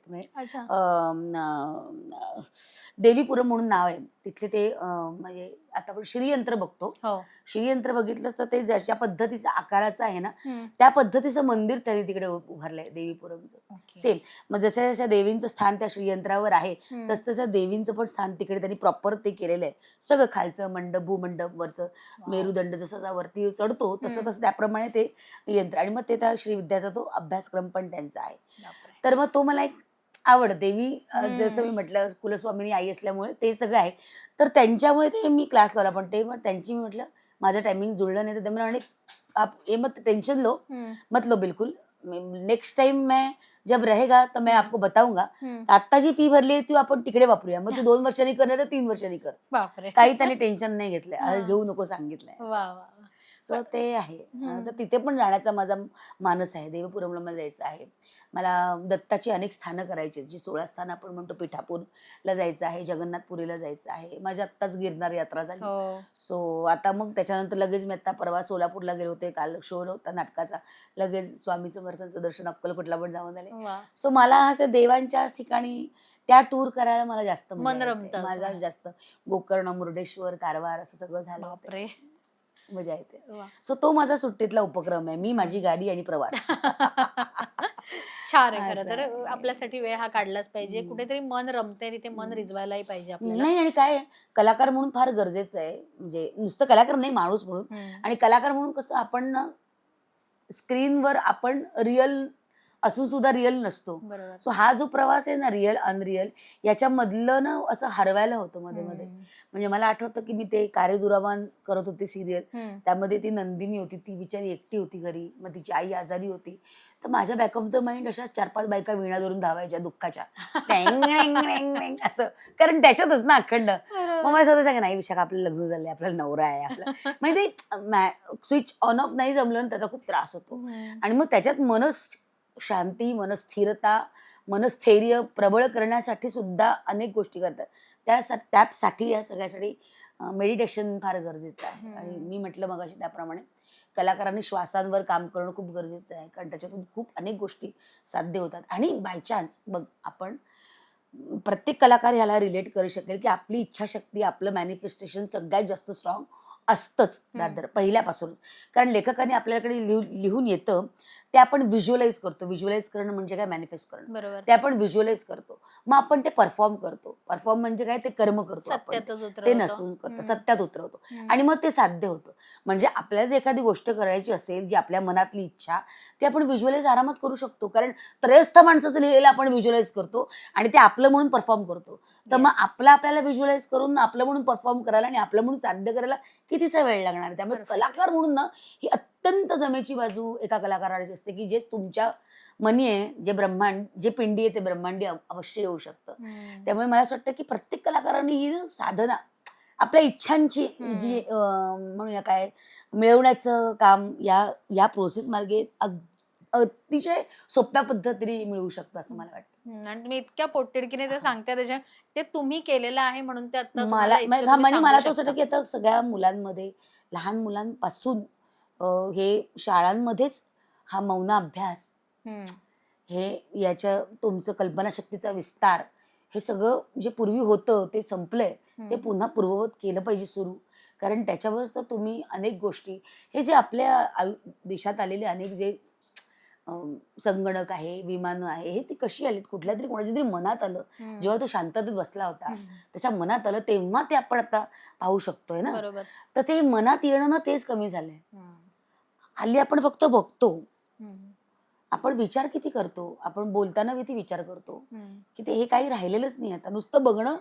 देवीपुरम म्हणून नाव आहे तिथले. ते म्हणजे आता आपण श्रीयंत्र बघतो, श्रीयंत्र बघितलंच तर ते ज्याच्या पद्धतीचा आकाराचं आहे ना, त्या पद्धतीचं मंदिर त्यांनी तिकडे उभारलंय देवीपुरमचं. सेम मग जशा जशा देवींचं स्थान त्या श्रीयंत्रावर आहे, तसं तसं देवींचं पण स्थान तिकडे त्यांनी प्रॉपर ते केलेलं आहे. सगळं खालचं मंडप, भूमंडप, वरचं मेरुदंड जसा वरती चढतो तसं तसं त्याप्रमाणे ते यंत्र. आणि मग ते त्या श्रीविद्याचा तो अभ्यासक्रम पण त्यांचा आहे. तर मग तो मला एक आवड देवी जसं मी म्हटलं कुलस्वामिनी आई असल्यामुळे ते सगळं आहे. तर त्यांच्यामुळे ते मी क्लास लावला. पण ते मग त्यांची मी म्हटलं माझं टायमिंग जुळलं नाही तर ते मला म्हणे, "आप ये मत टेंशन लो, मत लो बिल्कुल. नेक्स्ट टाइम मैं जब रहेगा तो मैं आपको बताऊंगा. आता जी फी भरली आहे ती आपण तिकडे वापरूया. मग तू 2 वर्षांनी कर नाही तर 3 वर्षांनी कर." बापरे. काही त्यांनी टेन्शन नाही घेतलंय. हां. घेऊ नको सांगितलंय वा असं. वा वा. सो ते आहे. हं. तर तिथे पण जाण्याचा माझा मानस आहे. देवपुरमला मला जायचं आहे. मला दत्ताची अनेक स्थानं करायची आहेत. जी 16 स्थानं आपण म्हणतो पिठापूरला जायचं आहे, जगन्नाथपुरीला जायचं आहे. माझी आत्ताच गिरनार यात्रा झाली. हो. सो आता मग त्याच्यानंतर लगेच मी आता परवा सोलापूरला गेले होते. काल शो होता नाटकाचा. लगेच स्वामी समर्थांचं दर्शन अक्कलकोटला पण जाऊन आले. वा. सो मला असं देवांच्याच ठिकाणी त्या टूर करायला मला जास्त मन मजा येते. रमतं असं माझा आहे. जास्त गोकर्ण, मुर्डेश्वर, कारवार असं सगळं झालं. बापरे. मजा येते. वा. सो तो माझा सुट्टीतला उपक्रम आहे. मी, माझी गाडी आणि प्रवास. छान आहे खरं असं तर. आहे. आपल्यासाठी वेळ हा काढलाच पाहिजे. हं. कुठेतरी मन रमतंय तिथे मन हं. रिजवायलाही पाहिजे आपल्याला. नाही आणि काय आहे, कलाकार म्हणून फार गरजेचं आहे. म्हणजे नुसतं कलाकार नाही, माणूस म्हणून. आणि कलाकार म्हणून कसं आपण ना स्क्रीनवर आपण रिअल असून सुद्धा रिअल नसतो. बरोबर. सो हा जो प्रवास आहे ना रिअल अनरिअल याच्यामधलं ना असं हरवायला होतं मध्ये. म्हणजे मला आठवतं की मी ते कारे दुरावान करत होते सिरियल. त्यामध्ये ती नंदिनी होती, ती बिचारी एकटी होती घरी. मग तिची आई आजारी होती. तर माझ्या बॅक ऑफ द माइंड अशा 4-5 बायका वीणा धरून धावायच्या दुःखाच्या. टँग, टँग, टँग, टँग असं. कारण त्याच्यातच ना अखंड. मग मला स्वतः सांगा नाही विशाखा आपलं लग्न झालंय, आपल्याला नवरा आहे आपला. म्हणजे स्विच ऑन ऑफ नाही जमलं ना त्याचा खूप त्रास होतो. आणि मग त्याच्यात शांती, मनस्थिरता, मनस्थैर्य प्रबळ करण्यासाठी सुद्धा अनेक गोष्टी करतात. त्यासाठी या सगळ्यासाठी मेडिटेशन फार गरजेचं आहे. आणि मी म्हटलं मगाशी त्याप्रमाणे कलाकारांनी श्वासांवर काम करणं खूप गरजेचं आहे. कारण त्याच्यातून खूप अनेक गोष्टी साध्य होतात. आणि बाय चान्स बघ आपण प्रत्येक कलाकार ह्याला रिलेट करू शकेल की आपली इच्छाशक्ती, आपलं मॅनिफेस्टेशन सगळ्यात जास्त स्ट्रॉंग असतंच रादर पहिल्यापासूनच. कारण लेखकाने आपल्याकडे लिहून येतं ते आपण व्हिज्युअलाइज करतो. व्हिज्युअलाइज करणं म्हणजे काय मॅनिफेस्ट करणं. बरोबर. ते आपण व्हिज्युअलाइज करतो. मग आपण ते परफॉर्म करतो. परफॉर्म म्हणजे काय ते कर्म करतो आपण. सत्यातच ते उतरवतो. नसून करतो, सत्यात उतरवतो. आणि मग ते साध्य होतं. म्हणजे आपल्याला जर एखादी गोष्ट करायची असेल जी आपल्या मनातली इच्छा ती आपण व्हिज्युअलाइज आरामात करू शकतो. कारण त्रयस्थ माणसाचं लिहिलेलं आपण व्हिज्युअलाइज करतो आणि ते आपलं म्हणून परफॉर्म करतो. तर मग आपल्याला व्हिज्युअलाइज करून आपलं म्हणून परफॉर्म करायला आणि आपलं म्हणून साध्य करायला कितीचा वेळ लागणार. त्यामुळे कलाकार म्हणून ना ही अत्यंत जमेची बाजू एका कलाकाराची असते की जे तुमच्या मनी आहे, जे ब्रह्मांड, जे पिंडी आहे ते ब्रह्मांडी अवश्य येऊ शकतं. त्यामुळे मला असं वाटतं की प्रत्येक कलाकारांनी ही साधना आपल्या इच्छांची जी म्हणूया काय मिळवण्याचं काम या प्रोसेस मार्गे अतिशय सोप्या पद्धतीने मिळू शकतं असं मला वाटतं. आणि तुम्ही इतक्या पोटतिडकीने ते सांगताय त्याच्या ते तुम्ही केलेलं आहे म्हणून ते आता मला इतकं म्हणजे तुम्ही मला सांगू तर असं वाटतं की शकता. आता सगळ्या मुलांमध्ये लहान मुलांपासून हे शाळांमध्येच हा मौन अभ्यास हे याच्या तुमचं कल्पनाशक्तीचा विस्तार हे सगळं जे पूर्वी होतं ते संपलंय. ते पुन्हा पूर्ववत केलं पाहिजे सुरू. कारण त्याच्यावरच तर तुम्ही अनेक गोष्टी हे जे आपल्या देशात आलेले अनेक जे संगणक आहे, विमानं आहे, हे ती कशी आलीत कुठल्या तरी कोणाच्या तरी मनात आलं. जेव्हा तो शांततेत बसला होता त्याच्या मनात आलं तेव्हा ते आपण आता पाहू शकतोय ना. बरोबर. तर ते मनात येणं ना तेच कमी झालंय. हल्ली आपण फक्त बघतो. आपण विचार किती करतो. आपण बोलताना किती विचार करतो की ते हे काही राहिलेलंच नाही. आता नुसतं बघणं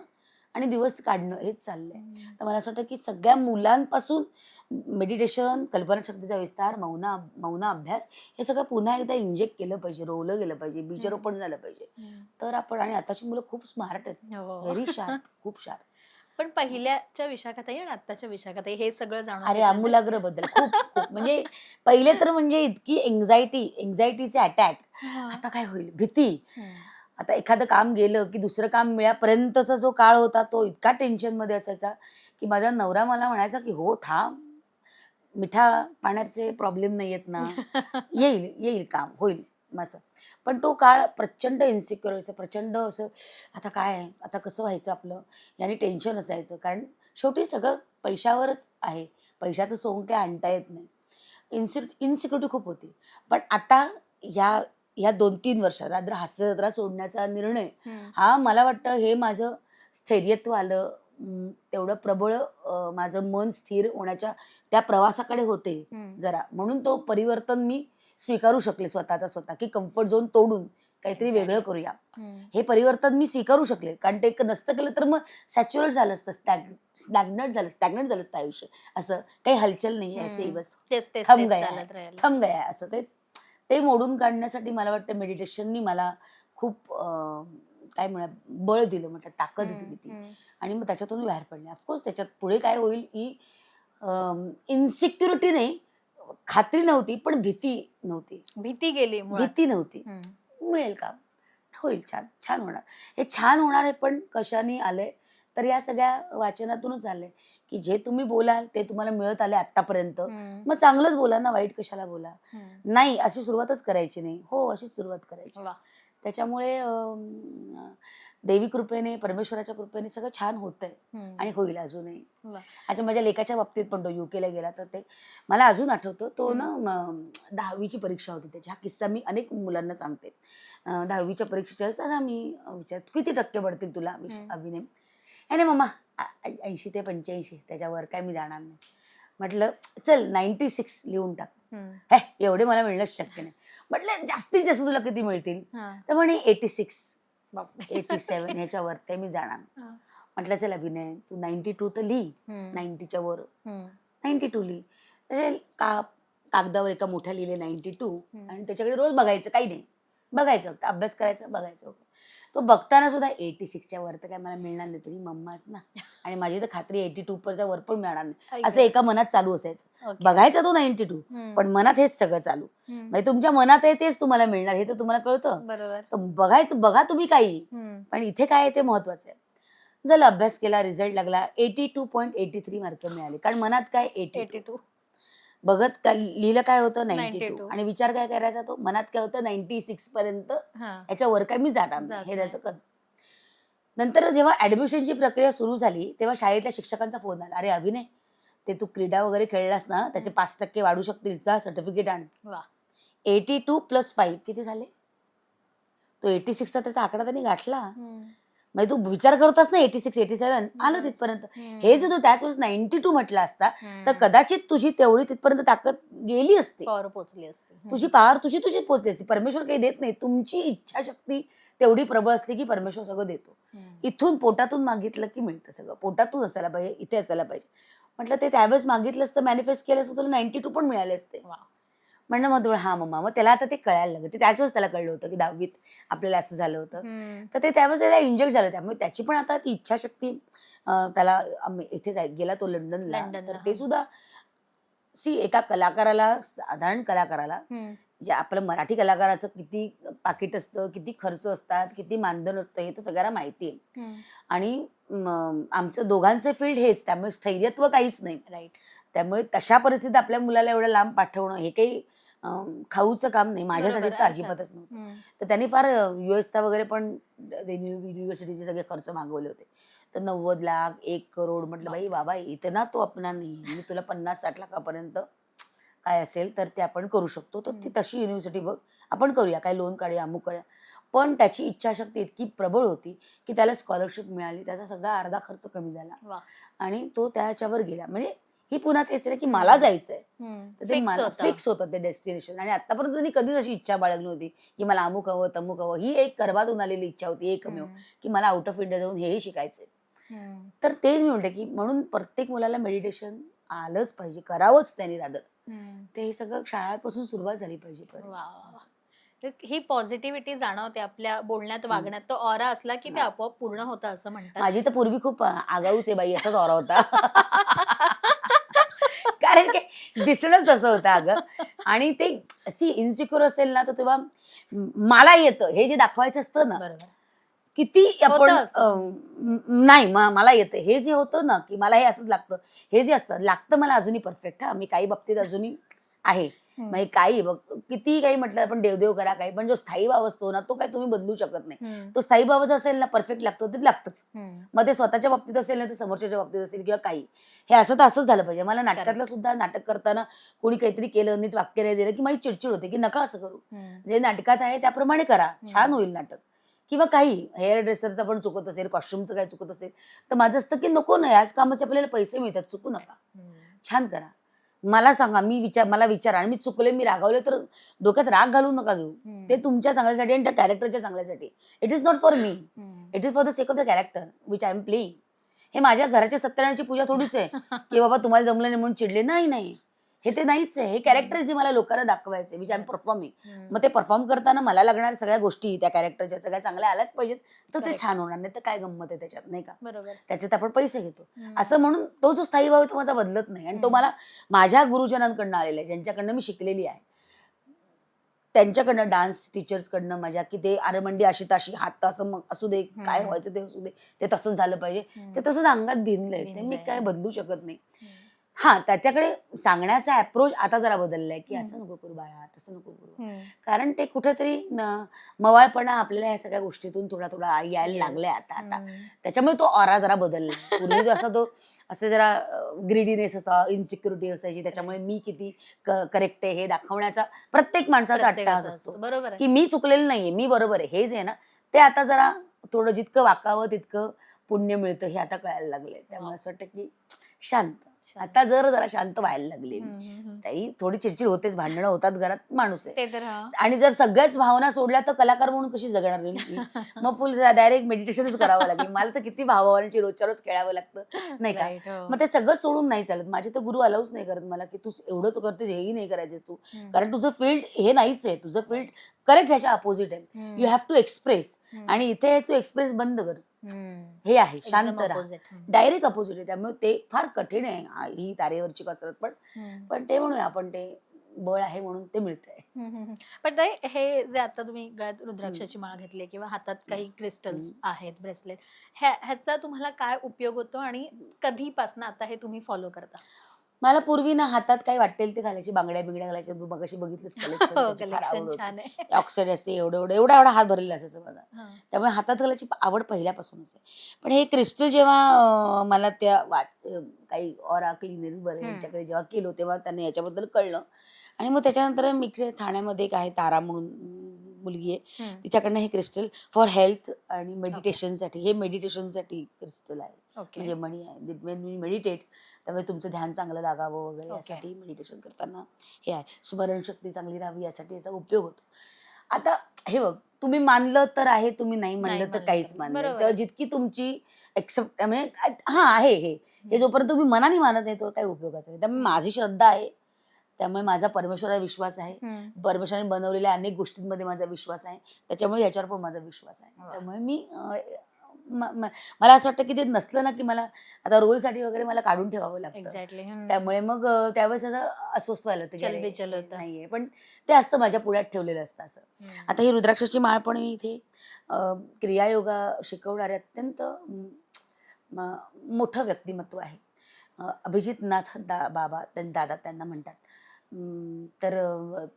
आणि दिवस काढणं हेच चाललंय. तर मला असं वाटतं की सगळ्या मुलांपासून मेडिटेशन, कल्पनाशक्तीचा विस्तार, मौन अभ्यास हे सगळं पुन्हा एकदा इंजेक्ट केलं पाहिजे, रोवलं गेलं पाहिजे, बीजरोपण झालं पाहिजे. तर आपण आणि आताची मुलं खूप स्मार्ट आहेत. व्हेरी शार्प, खूप शार्प. पण पहिल्याच्या विशाखाताई आणि आत्ताच्या विशाखाताई हे सगळं जाणून अरे घेतल्यानंतर आमूलाग्र बदल खूप खूप म्हणजे पहिले तर म्हणजे इतकी एन्झायटीचे अटॅक. आता काय होईल भीती. आता एखादं काम गेलं की दुसरं काम मिळापर्यंतचा जो काळ होता तो इतका टेन्शन मध्ये असायचा की माझा नवरा मला म्हणायचा की हो थांब, मिठा पाण्याचे प्रॉब्लेम नाही येत ना, येईल काम होईल असं. पण तो काळ प्रचंड इन्सिक्युअर व्हायचं, प्रचंड असं आता काय आहे, आता कसं व्हायचं आपलं याने टेन्शन असायचं. कारण शेवटी सगळं पैशावरच आहे. पैशाचं सोंग काय आणता येत नाही. इन्सिक्युरिटी खूप होती. पण आता ह्या 2-3 वर्षात रात्र हास्य जत्रा सोडण्याचा निर्णय हा मला वाटतं हे माझं स्थैर्यत्व आलं. तेवढं प्रबळ माझं मन स्थिर होण्याच्या त्या प्रवासाकडे होते जरा. म्हणून तो परिवर्तन मी स्वीकारू शकले स्वतः की कम्फर्ट झोन तोडून काहीतरी वेगळं करूया. हे परिवर्तन मी स्वीकारू शकले, कारण ते नसतं केलं तर मग सॅच्युरेट झालं असतं, स्टॅग्नट झालं असतं आयुष्य. असं काही हलचल नाही आहे, असे बस थम गया असं. ते मोडून काढण्यासाठी मला वाटतं मेडिटेशननी मला खूप काय म्हणा बळ दिलं, म्हटलं ताकद दिली ती. आणि मग त्याच्यातून बाहेर पडले. ऑफकोर्स त्याच्यात पुढे काय होईल ही इन्सिक्युरिटी नाही, खात्री नव्हती, पण भीती नव्हती. भीती नव्हती. मिळेल का, होईल, छान छान होणार. हे छान होणार आहे पण कशाने आलंय तर या सगळ्या वाचनातूनच आलंय, की जे तुम्ही बोलाल ते तुम्हाला मिळत आले आतापर्यंत, मग चांगलंच बोला ना, वाईट कशाला बोला. नाही अशी सुरुवातच करायची नाही, हो अशीच सुरुवात करायची. त्याच्यामुळे देवी कृपेने, परमेश्वराच्या कृपेने सगळं छान होतंय आणि होईल अजूनही. अच्छा, माझ्या लेकाच्या बाबतीत पण तो युकेला गेला तर ते मला अजून आठवतं. तो ना 10वीची परीक्षा होती त्याची. हा किस्सा मी अनेक मुलांना सांगते. 10वीच्या परीक्षेच्या वेळेस असा मी विचारत, किती टक्के पडतील तुला अभिनय? नाही मम्मा 80 ते 85, त्याच्यावर काय मी जाणार नाही. म्हटलं चल 96 लिहून टाक. हे एवढे मला मिळणंच शक्य नाही. म्हटलं जास्तीत जास्त तुला किती मिळतील? तर म्हणे 86, 87 ह्याच्यावर काय मी जाणार नाही. म्हटलं चल अभिनय तू 92 तर लिही, 90च्या वर 92 लिही. कागदावर एका मोठ्या लिहिले 92 आणि त्याच्याकडे रोज बघायचं, काही नाही बघायचं होतं, अभ्यास करायचा, बघायचं होतं. तो बघताना सुद्धा 86च्या वर तर काय मला मिळणार नाही, तुम्ही मम्माच ना, आणि माझी तर खात्री 82च्या वर पण मिळणार नाही, असं एका मनात चालू असायचं. बघायचा तो 92 पण मनात हेच सगळं चालू. म्हणजे तुमच्या मनात आहे तेच तुम्हाला मिळणार हे तर तुम्हाला कळतं. तर बघा तुम्ही काही, पण इथे काय आहे ते महत्वाचं आहे. झालं, अभ्यास केला, रिझल्ट लागला, 82.83 मार्क मिळाले, कारण मनात काय 82. बघत काय लिहिलं काय होतं 92 आणि विचार काय करायचा तो मनात काय होतं 96 पर्यंत, याच्यावर काय मी जाणार नाही, हे त्याचं कद. नंतर जेव्हा ऍडमिशनची प्रक्रिया सुरू झाली तेव्हा शाळेतल्या शिक्षकांचा फोन आला, अरे अभिनय ते तू क्रीडा वगैरे खेळलास ना, त्याचे 5% वाढू शकतील, जा सर्टिफिकेट आण. 82 + 5 किती झाले? तो 86चा त्याचा आकडा त्यांनी गाठला. म्हणजे तू विचार करतोस ना 86 87 आलं तिथपर्यंत. हे जर तू त्याच वेळेस 92 म्हटलं असता तर कदाचित तुझी तेवढी तिथपर्यंत ताकद गेली असते, पोहोचली असते. तुझी पावर तुझी पोहोचली असते. परमेश्वर काही देत नाही, तुमची इच्छाशक्ती तेवढी प्रबळ असली की परमेश्वर सगळं देतो. इथून पोटातून मागितलं की मिळतं सगळं, पोटातून असायला पाहिजे, इथे असायला पाहिजे. म्हटलं ते त्यावेळेस मागितलं असतं, मॅनिफेस्ट केलं असतं, तुला 92 पण मिळाले असते. म्हणणं मग हा मम्मा, मग त्याला आता ते कळायला लागलं. ते त्याच वेळेस त्याला कळलं होतं की 10वीत आपल्याला असं झालं होतं. तर ते त्यावेळेस त्याला इंजेक्ट झालं, त्यामुळे त्याची पण आता ती इच्छाशक्ती, त्याला इथे गेला तो लंडनला, तर ते सुद्धा एका कलाकाराला, साधारण कलाकाराला, जे आपलं मराठी कलाकाराचं किती पाकिट असतं, किती खर्च असतात, किती मानधन असतं, हे तर सगळ्यांना माहिती आहे. आणि आमचं दोघांचं फील्ड हेच, त्यामुळे स्थैर्यत्व काहीच नाही. राईट. त्यामुळे तशा परिस्थितीत आपल्या मुलाला एवढं लांब पाठवणं हे काही खाऊचं काम नाही, माझ्यासाठी तर अजिबातच नव्हतं. तर त्यांनी फार US वगैरे पण युनिव्हर्सिटीचे सगळे खर्च मागवले होते. तर 90 लाख, 1 करोड. म्हटलं बाई बाबा इथे ना तो अपना नाही, मी तुला 50-60 लाखापर्यंत काय असेल तर ते आपण करू शकतो. तर ती तशी युनिव्हर्सिटी बघ, आपण करूया, काय लोन काढूया, अमुक करूया. पण त्याची इच्छाशक्ती इतकी प्रबळ होती की त्याला स्कॉलरशिप मिळाली, त्याचा सगळा अर्धा खर्च कमी झाला आणि तो त्याच्यावर गेला. म्हणजे ही पुन्हा तेच आहे की मला जायचंय, तर ते मला फिक्स होतं ते डेस्टिनेशन. आणि आतापर्यंत त्यांनी कधीच अशी इच्छा बाळगली होती की मला अमुक हवं तमुक हवं. ही एक गर्भातून आलेली इच्छा होती एकमेव, की मला आउट ऑफ इंडिया जाऊन हेही शिकायचंय. तर तेच मी म्हणते की म्हणून प्रत्येक मुलाला मेडिटेशन आलंच पाहिजे, करावंच त्यांनी रादर. ते हे सगळं शाळेपासून सुरुवात झाली पाहिजे. ही पॉझिटिव्हिटी जाणवते आपल्या बोलण्यात, वागण्यात. तो ऑरा असला की ते आपोआप पूर्ण होतं असं म्हणतात. माझी तर पूर्वी खूप आगाऊच आहे बाई, असाच ऑरा होता. कारण की दिसणंच तसं होतं अगं. आणि ते इन्सिक्युअर असेल ना तर तेव्हा मला येतं हे जे दाखवायचं असतं ना, किती आपण नाही मला येतं हे जे होतं ना, की मला हे असंच लागतं, हे जे असतं लागतं मला अजूनही परफेक्ट. मी काही बाबतीत अजूनही आहे, म्हणजे काही बघ किती काही म्हटलं आपण देवदेव करा काही, पण जो स्थायी भाव असतो ना तो काही तुम्ही बदलू शकत नाही. तो स्थायी भावाचा असेल ना, परफेक्ट लागतं ते लागतंच. मग ते स्वतःच्या बाबतीत असेल ना, ते समोरच्या बाबतीत असेल किंवा काही, हे असं तर असंच झालं पाहिजे. मला नाटकातलं सुद्धा नाटक करताना कोणी काहीतरी केलं, नीट वाक्य नाही दिलं की माझी चिडचिड होते की नका असं करू, जे नाटकात आहे त्याप्रमाणे करा, छान होईल नाटक. किंवा काही हेअर ड्रेसरचं पण चुकत असेल, कॉस्ट्युमचं काय चुकत असेल, तर माझं असतं की नको नाही, आज कामाचे आपल्याला पैसे मिळतात, चुकू नका, छान करा. मला सांगा, मला विचारा आणि मी चुकले, मी रागावले तर डोक्यात राग घालू नका घेऊ. ते तुमच्या चांगल्यासाठी आणि त्या कॅरेक्टरच्या चांगल्यासाठी. It is not for me, it is for the sake of the character which I am playing. हे माझ्या घराच्या सत्यनारायणाची पूजा थोडीच आहे की बाबा तुम्हाला जमलं नाही म्हणून चिडले. नाही, हे ते नाहीच आहे. हे कॅरेक्टर जे मला लोकांना दाखवायचे विच आय एम परफॉर्मिंग. मग ते परफॉर्म करताना मला लागणाऱ्या सगळ्या गोष्टी त्या कॅरेक्टरच्या सगळ्या चांगल्या आल्याच पाहिजेत, तर ते छान होणार. नाही तर काय गंमत आहे त्याच्यात, नाही का? बरोबर. त्याच्यात आपण पैसे घेतो असं म्हणून तो जो स्थायी भाव आहे तो माझा बदलत नाही. आणि तो मला माझ्या गुरुजनांकडनं आलेला आहे, ज्यांच्याकडनं मी शिकलेली आहे, त्यांच्याकडनं, डान्स टीचर्सकडनं माझ्या, की ते आरमंडी अशी ताशी हात असं मग असू दे, काय व्हायचं ते असू दे, ते तसंच झालं पाहिजे, ते तसंच अंगात भिनलंय, ते मी काय बदलू शकत नाही. हा, त्याच्याकडे सांगण्याचा अप्रोच आता जरा बदललाय की असं नको करू बाळा, तसं नको करू. कारण ते कुठेतरी मवाळपणा आपल्याला ह्या सगळ्या गोष्टीतून थोडा थोडा यायला लागलाय आता. त्याच्यामुळे तो ऑरा जरा बदलला. पूर्वी जो असा तो असं जरा ग्रीडीनेस असा, इन्सिक्युरिटी असायची, त्याच्यामुळे मी किती करेक्ट आहे हे दाखवण्याचा प्रत्येक माणसाचा अट्टाहास असतो. बरोबर की मी चुकलेलं नाहीये, मी बरोबर आहे, हे जे आहे ना ते आता जरा थोडं जितकं वाकावं तितकं पुण्य मिळतं हे आता कळायला लागलंय. त्यामुळे असं वाटतं की शांत आता जरा शांत व्हायला लागली. ताई थोडी चिडचिड होतेच, भांडणं होतात घरात, माणूस आहे. आणि जर सगळ्याच भावना सोडल्या तर कलाकार म्हणून कशी जगणार नाही? मग फुल डायरेक्ट मेडिटेशनच करावं लागेल. मला तर किती भावांची रोजच्या रोज खेळावं लागतं, नाही का? मग ते सगळं सोडून नाही चालत. माझे तर गुरु अलाउच नाही करत मला की तू एवढंच करतेस, हेही नाही करायचं तू, कारण तुझं फील्ड हे नाहीच आहे. तुझं फील्ड करेक्ट ह्याच्या अपोजिट आहे. यू हॅव टू एक्सप्रेस, आणि इथे तू एक्सप्रेस बंद कर, हे आहे, शांत राहा. डायरेक्ट अपोजिट आहे. त्यामुळे ते फार कठीण आहे ही तारेवरची कसरत. पण ते म्हणूया आपण, ते बळ आहे म्हणून ते मिळतंय. पण ताई, हे जे आता तुम्ही गळ्यात रुद्राक्षाची माळ घेतली किंवा हातात काही क्रिस्टल्स आहेत, ब्रेसलेट, ह्याचा तुम्हाला काय उपयोग होतो आणि कधीपासून आता हे तुम्ही फॉलो करता? मला पूर्वी ना हातात काय वाटेल ते घालायची, बांगड्या बिंगड्या घालायच्या. तू मगाशी बघितलंस कलेक्शन, ऑक्सिड असे एवढा हात भरलेला असायचा माझा. त्यामुळे हातात घालायची आवड पहिल्यापासूनच आहे. पण हे क्रिस्टल जेव्हा मला त्या काही ऑरा क्लिनर बरं यांच्याकडे जेव्हा केलो तेव्हा त्यांना याच्याबद्दल कळलं. आणि मग त्याच्यानंतर मी इकडे ठाण्यामध्ये एक आहे तारा म्हणून मुलगी आहे, तिच्याकडनं हे क्रिस्टल फॉर हेल्थ आणि मेडिटेशनसाठी, हे मेडिटेशनसाठी क्रिस्टल आहे. म्हणजे मणी आहे, मी मेडिटेट, त्यामुळे तुमचं ध्यान चांगलं लागावं वगैरे यासाठी मेडिटेशन करताना हे आहे. स्मरणशक्ती चांगली राहावी यासाठी याचा उपयोग होतो. आता हे बघ, तुम्ही मानलं तर आहे, तुम्ही नाही मानलं तर काहीच मानलं. तर जितकी तुमची एक्सेप्ट म्हणजे आहे हे जोपर्यंत तुम्ही मनाने मानत नाही तो काही उपयोगाचा नाही. त्यामुळे माझी श्रद्धा आहे, त्यामुळे माझा परमेश्वरावर विश्वास आहे, परमेश्वराने बनवलेल्या अनेक गोष्टींमध्ये माझा विश्वास आहे, त्याच्यामुळे याच्यावर पण माझा विश्वास आहे. त्यामुळे मी मला असं वाटतं की ते नसलं ना की मला आता रोलसाठी वगैरे मला काढून ठेवावं लागतं. त्यामुळे मग त्यावेळेस असं अस्वस्थ व्हायला होतं नाहीये, पण ते असतं माझ्या पुढ्यात ठेवलेलं असतं असं. आता ही रुद्राक्षाची माळ पण मी इथे क्रियायोगा शिकवणारे अत्यंत मोठं व्यक्तिमत्व आहे, अभिजित नाथ बाबा दादा त्यांना म्हणतात. तर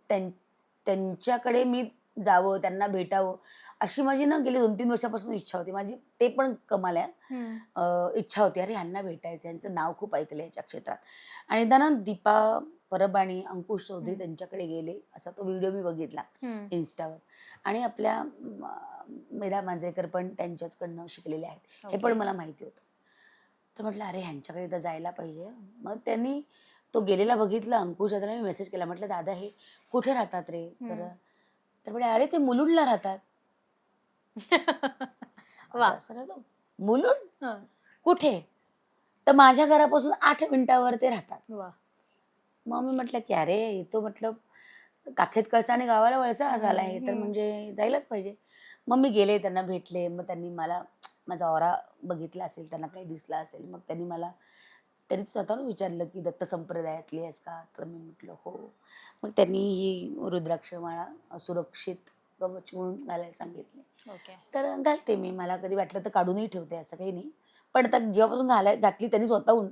त्यांच्याकडे मी जावं, त्यांना भेटावं अशी माझी ना गेली 2-3 वर्षापासून इच्छा होती माझी. ते पण कमाल आहे, इच्छा होती, अरे ह्यांना भेटायचं, यांचं नाव खूप ऐकलं याच्या क्षेत्रात. आणि त्यांना दीपा परब आणि अंकुश चौधरी त्यांच्याकडे गेले, असा तो व्हिडिओ मी बघितला इन्स्टावर. आणि आपल्या मीरा मांजरेकर पण त्यांच्याचकडनं शिकलेले आहेत, हे पण मला माहिती होतं. तर म्हटलं अरे ह्यांच्याकडे तर जायला पाहिजे. मग त्यांनी तो गेलेला बघितलं, अंकुश दादाला मी मेसेज केला, म्हटलं दादा हे कुठे राहतात रे? तर म्हणे अरे ते मुलुंडला राहतात. मुलुंड कुठे? तर माझ्या घरापासून 8 मिनिटावर ते राहतात. मग मी म्हटलं की अरे तो म्हटलं काखेत कळसा आणि गावाला वळसा झाला आहे, तर म्हणजे जायलाच पाहिजे. मग मी गेले, त्यांना भेटले. मग त्यांनी मला माझा ऑरा बघितला असेल, त्यांना काही दिसला असेल. मग त्यांनी स्वतःहून विचारलं की दत्त संप्रदायातली आहेस का? तर मी म्हटलं हो. मग त्यांनी ही रुद्राक्षमाळा सुरक्षित कवच म्हणून घालायला सांगितले. तर घालते मी, मला कधी वाटलं तर काढूनही ठेवते, असं काही नाही. पण आता जेव्हापासून घातली त्यांनी स्वतःहून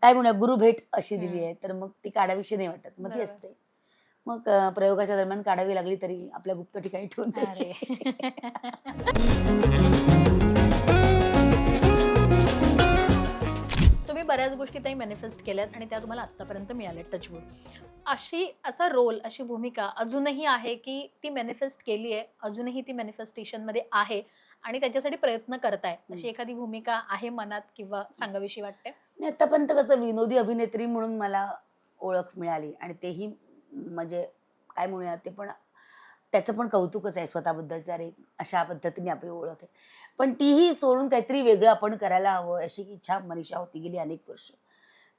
काय म्हणूया गुरु भेट अशी दिली आहे, तर मग ती काढावीशी नाही वाटत, मग ती असते. मग प्रयोगाच्या दरम्यान काढावी लागली तरी आपल्या गुप्त ठिकाणी ठेवून द्यायची. तुम्ही बऱ्याच गोष्टी ताई मॅनिफेस्ट केल्यात आणि त्या तुम्हाला आतापर्यंत मिळाल्या, टचवूड. असा रोल, अशी भूमिका अजूनही आहे की ती मॅनिफेस्ट केली आहे, अजूनही ती मॅनिफेस्टेशन मध्ये आहे आणि त्याच्यासाठी प्रयत्न करताय, अशी एखादी भूमिका आहे मनात किंवा सांगावीशी वाटते? आतापर्यंत कसं विनोदी अभिनेत्री म्हणून मला ओळख मिळाली आणि तेही म्हणजे काय म्हणूया ते पण त्याचं पण कौतुकच आहे स्वतःबद्दलचं, अरे अशा पद्धतीने आपली ओळख आहे. पण तीही सोडून काहीतरी वेगळं आपण करायला हवं अशी इच्छा मनीषा होती गेली अनेक वर्ष.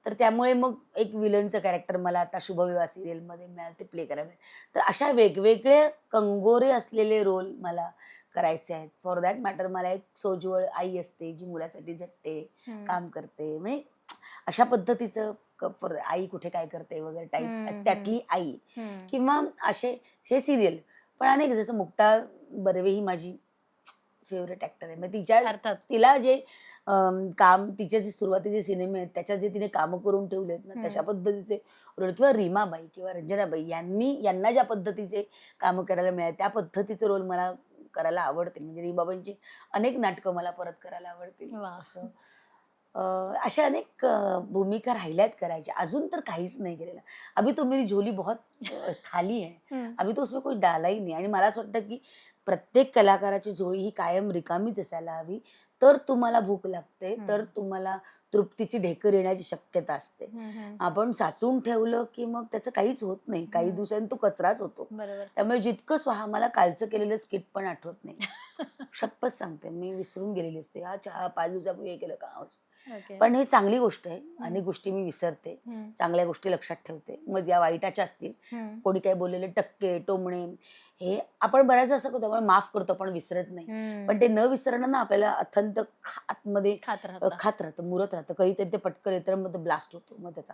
तर त्यामुळे मग एक विलनचं कॅरेक्टर मला आता शुभविवाह सिरियलमध्ये मिळालं, ते प्ले करायला मिळालं. तर अशा वेगवेगळे कंगोरे असलेले रोल मला करायचे आहेत. फॉर दॅट मॅटर मला एक सोज्वळ आई असते, जी मुलासाठी झटते, काम करते. म्हणजे अशा पद्धतीचं आई कुठे काय करते वगैरे टाईप त्यातली आई किंवा असे हे सिरियल. पण अनेक जसं मुक्ता बर्वे ही माझी फेवरेट ॲक्टर आहे. मग अर्थात. तिला जे काम तिचे जे सुरुवातीचे सिनेमे आहेत त्याच्यात जे तिने कामं करून ठेवलेत ना तशा पद्धतीचे रोल किंवा रीमाबाई किंवा रंजनाबाई यांना ज्या पद्धतीचे कामं करायला मिळाले त्या पद्धतीचे रोल मला करायला आवडतील. म्हणजे रीमाबाईंची अनेक नाटकं मला परत करायला आवडतील. वाह! असं अशा अनेक भूमिका राहिल्यात करायच्या. अजून तर काहीच नाही केलेलं. अभी तो मेरी झोली बहुत खाली है. अभी तो उसमें कोई डाला ही नहीं. आणि मला असं वाटतं की प्रत्येक कलाकाराची झोळी ही कायम रिकामीच असायला हवी. तर तुम्हाला भूक लागते, तर तुम्हाला तृप्तीची ढेकर येण्याची शक्यता असते. आपण साचून ठेवलं की मग त्याचं काहीच होत नाही. काही दिवसांनी तो कचराच होतो. बरोबर. त्यामुळे जितकं स्वहा मला कालचं केलेलं स्किट पण आठवत नाही. शपथ सांगते मी विसरून गेलेली असते. हा 4-5 दिवसापूर्वी हे केलं का? ओके. पण हे चांगली गोष्ट आहे. अनेक गोष्टी मी विसरते. चांगल्या गोष्टी लक्षात ठेवते. मग या वाईटाच्या असतील, कोणी काही बोललेले टक्के, टोमणे हे आपण बऱ्याचदा असं करतो, आपण माफ करतो, पण विसरत नाही. पण ते न विसरणं ना आपल्याला अत्यंत आतमध्ये खात राहतं. खात राहतं, मुरत राहतं. कधीतरी ते पटकन येतं मग ब्लास्ट होतो मग त्याचा.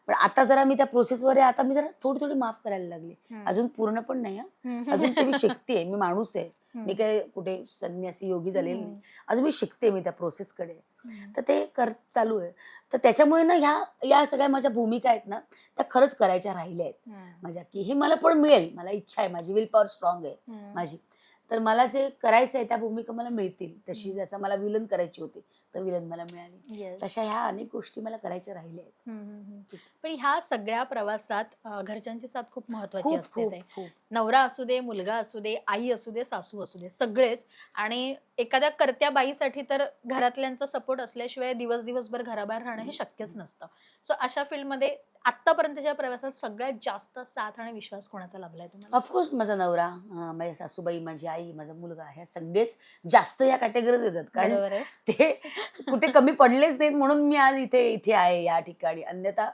पण आता जरा मी त्या प्रोसेसवर आहे. आता मी जरा थोडी माफ करायला लागली. अजून पूर्ण पण नाही हां. अजून ते मी शिकतेय. मी माणूस आहे. मी काय कुठे संन्यासी योगी झालेली नाही. अजून मी शिकते, मी त्या प्रोसेसकडे. तर ते चालू आहे. तर त्याच्यामुळे ना या सगळ्या माझ्या भूमिका आहेत ना त्या खरंच करायच्या राहिल्या आहेत माझ्या, की हे मला पण मिळेल. मला इच्छा आहे, माझी विल पॉवर स्ट्रॉंग आहे माझी. तर मला जे करायचं आहे त्या भूमिका मला मिळतील. तशी जसं मला विलन करायची होती तर विलन मला मिळाली. येस. तशा ह्या अनेक गोष्टी मला करायच्या राहिल्या आहेत. पण ह्या सगळ्या प्रवासात घरच्यांची साथ खूप महत्वाची खूप असते. खूप ते खूप नवरा असू दे, मुलगा असू दे, आई असू दे, सासू असू दे, सगळेच. आणि एखाद्या कर्त्या बाईसाठी तर घरातल्यांचा सपोर्ट असल्याशिवाय दिवसभर घराबाहेर राहणं हे शक्यच नसतं. सो अशा फील्डमध्ये आतापर्यंतच्या प्रवासात सगळ्यात जास्त साथ आणि विश्वास कोणाचा लाभलाय तुम्हाला? ऑफकोर्स माझा नवरा, माझ्या सासूबाई, माझी आई, माझा मुलगा ह्या सगळेच जास्त या कॅटेगरीज येतात. कारण बरोबर आहे. ते कुठे कमी पडलेच नाहीत म्हणून मी आज इथे आहे या ठिकाणी. अन्यथा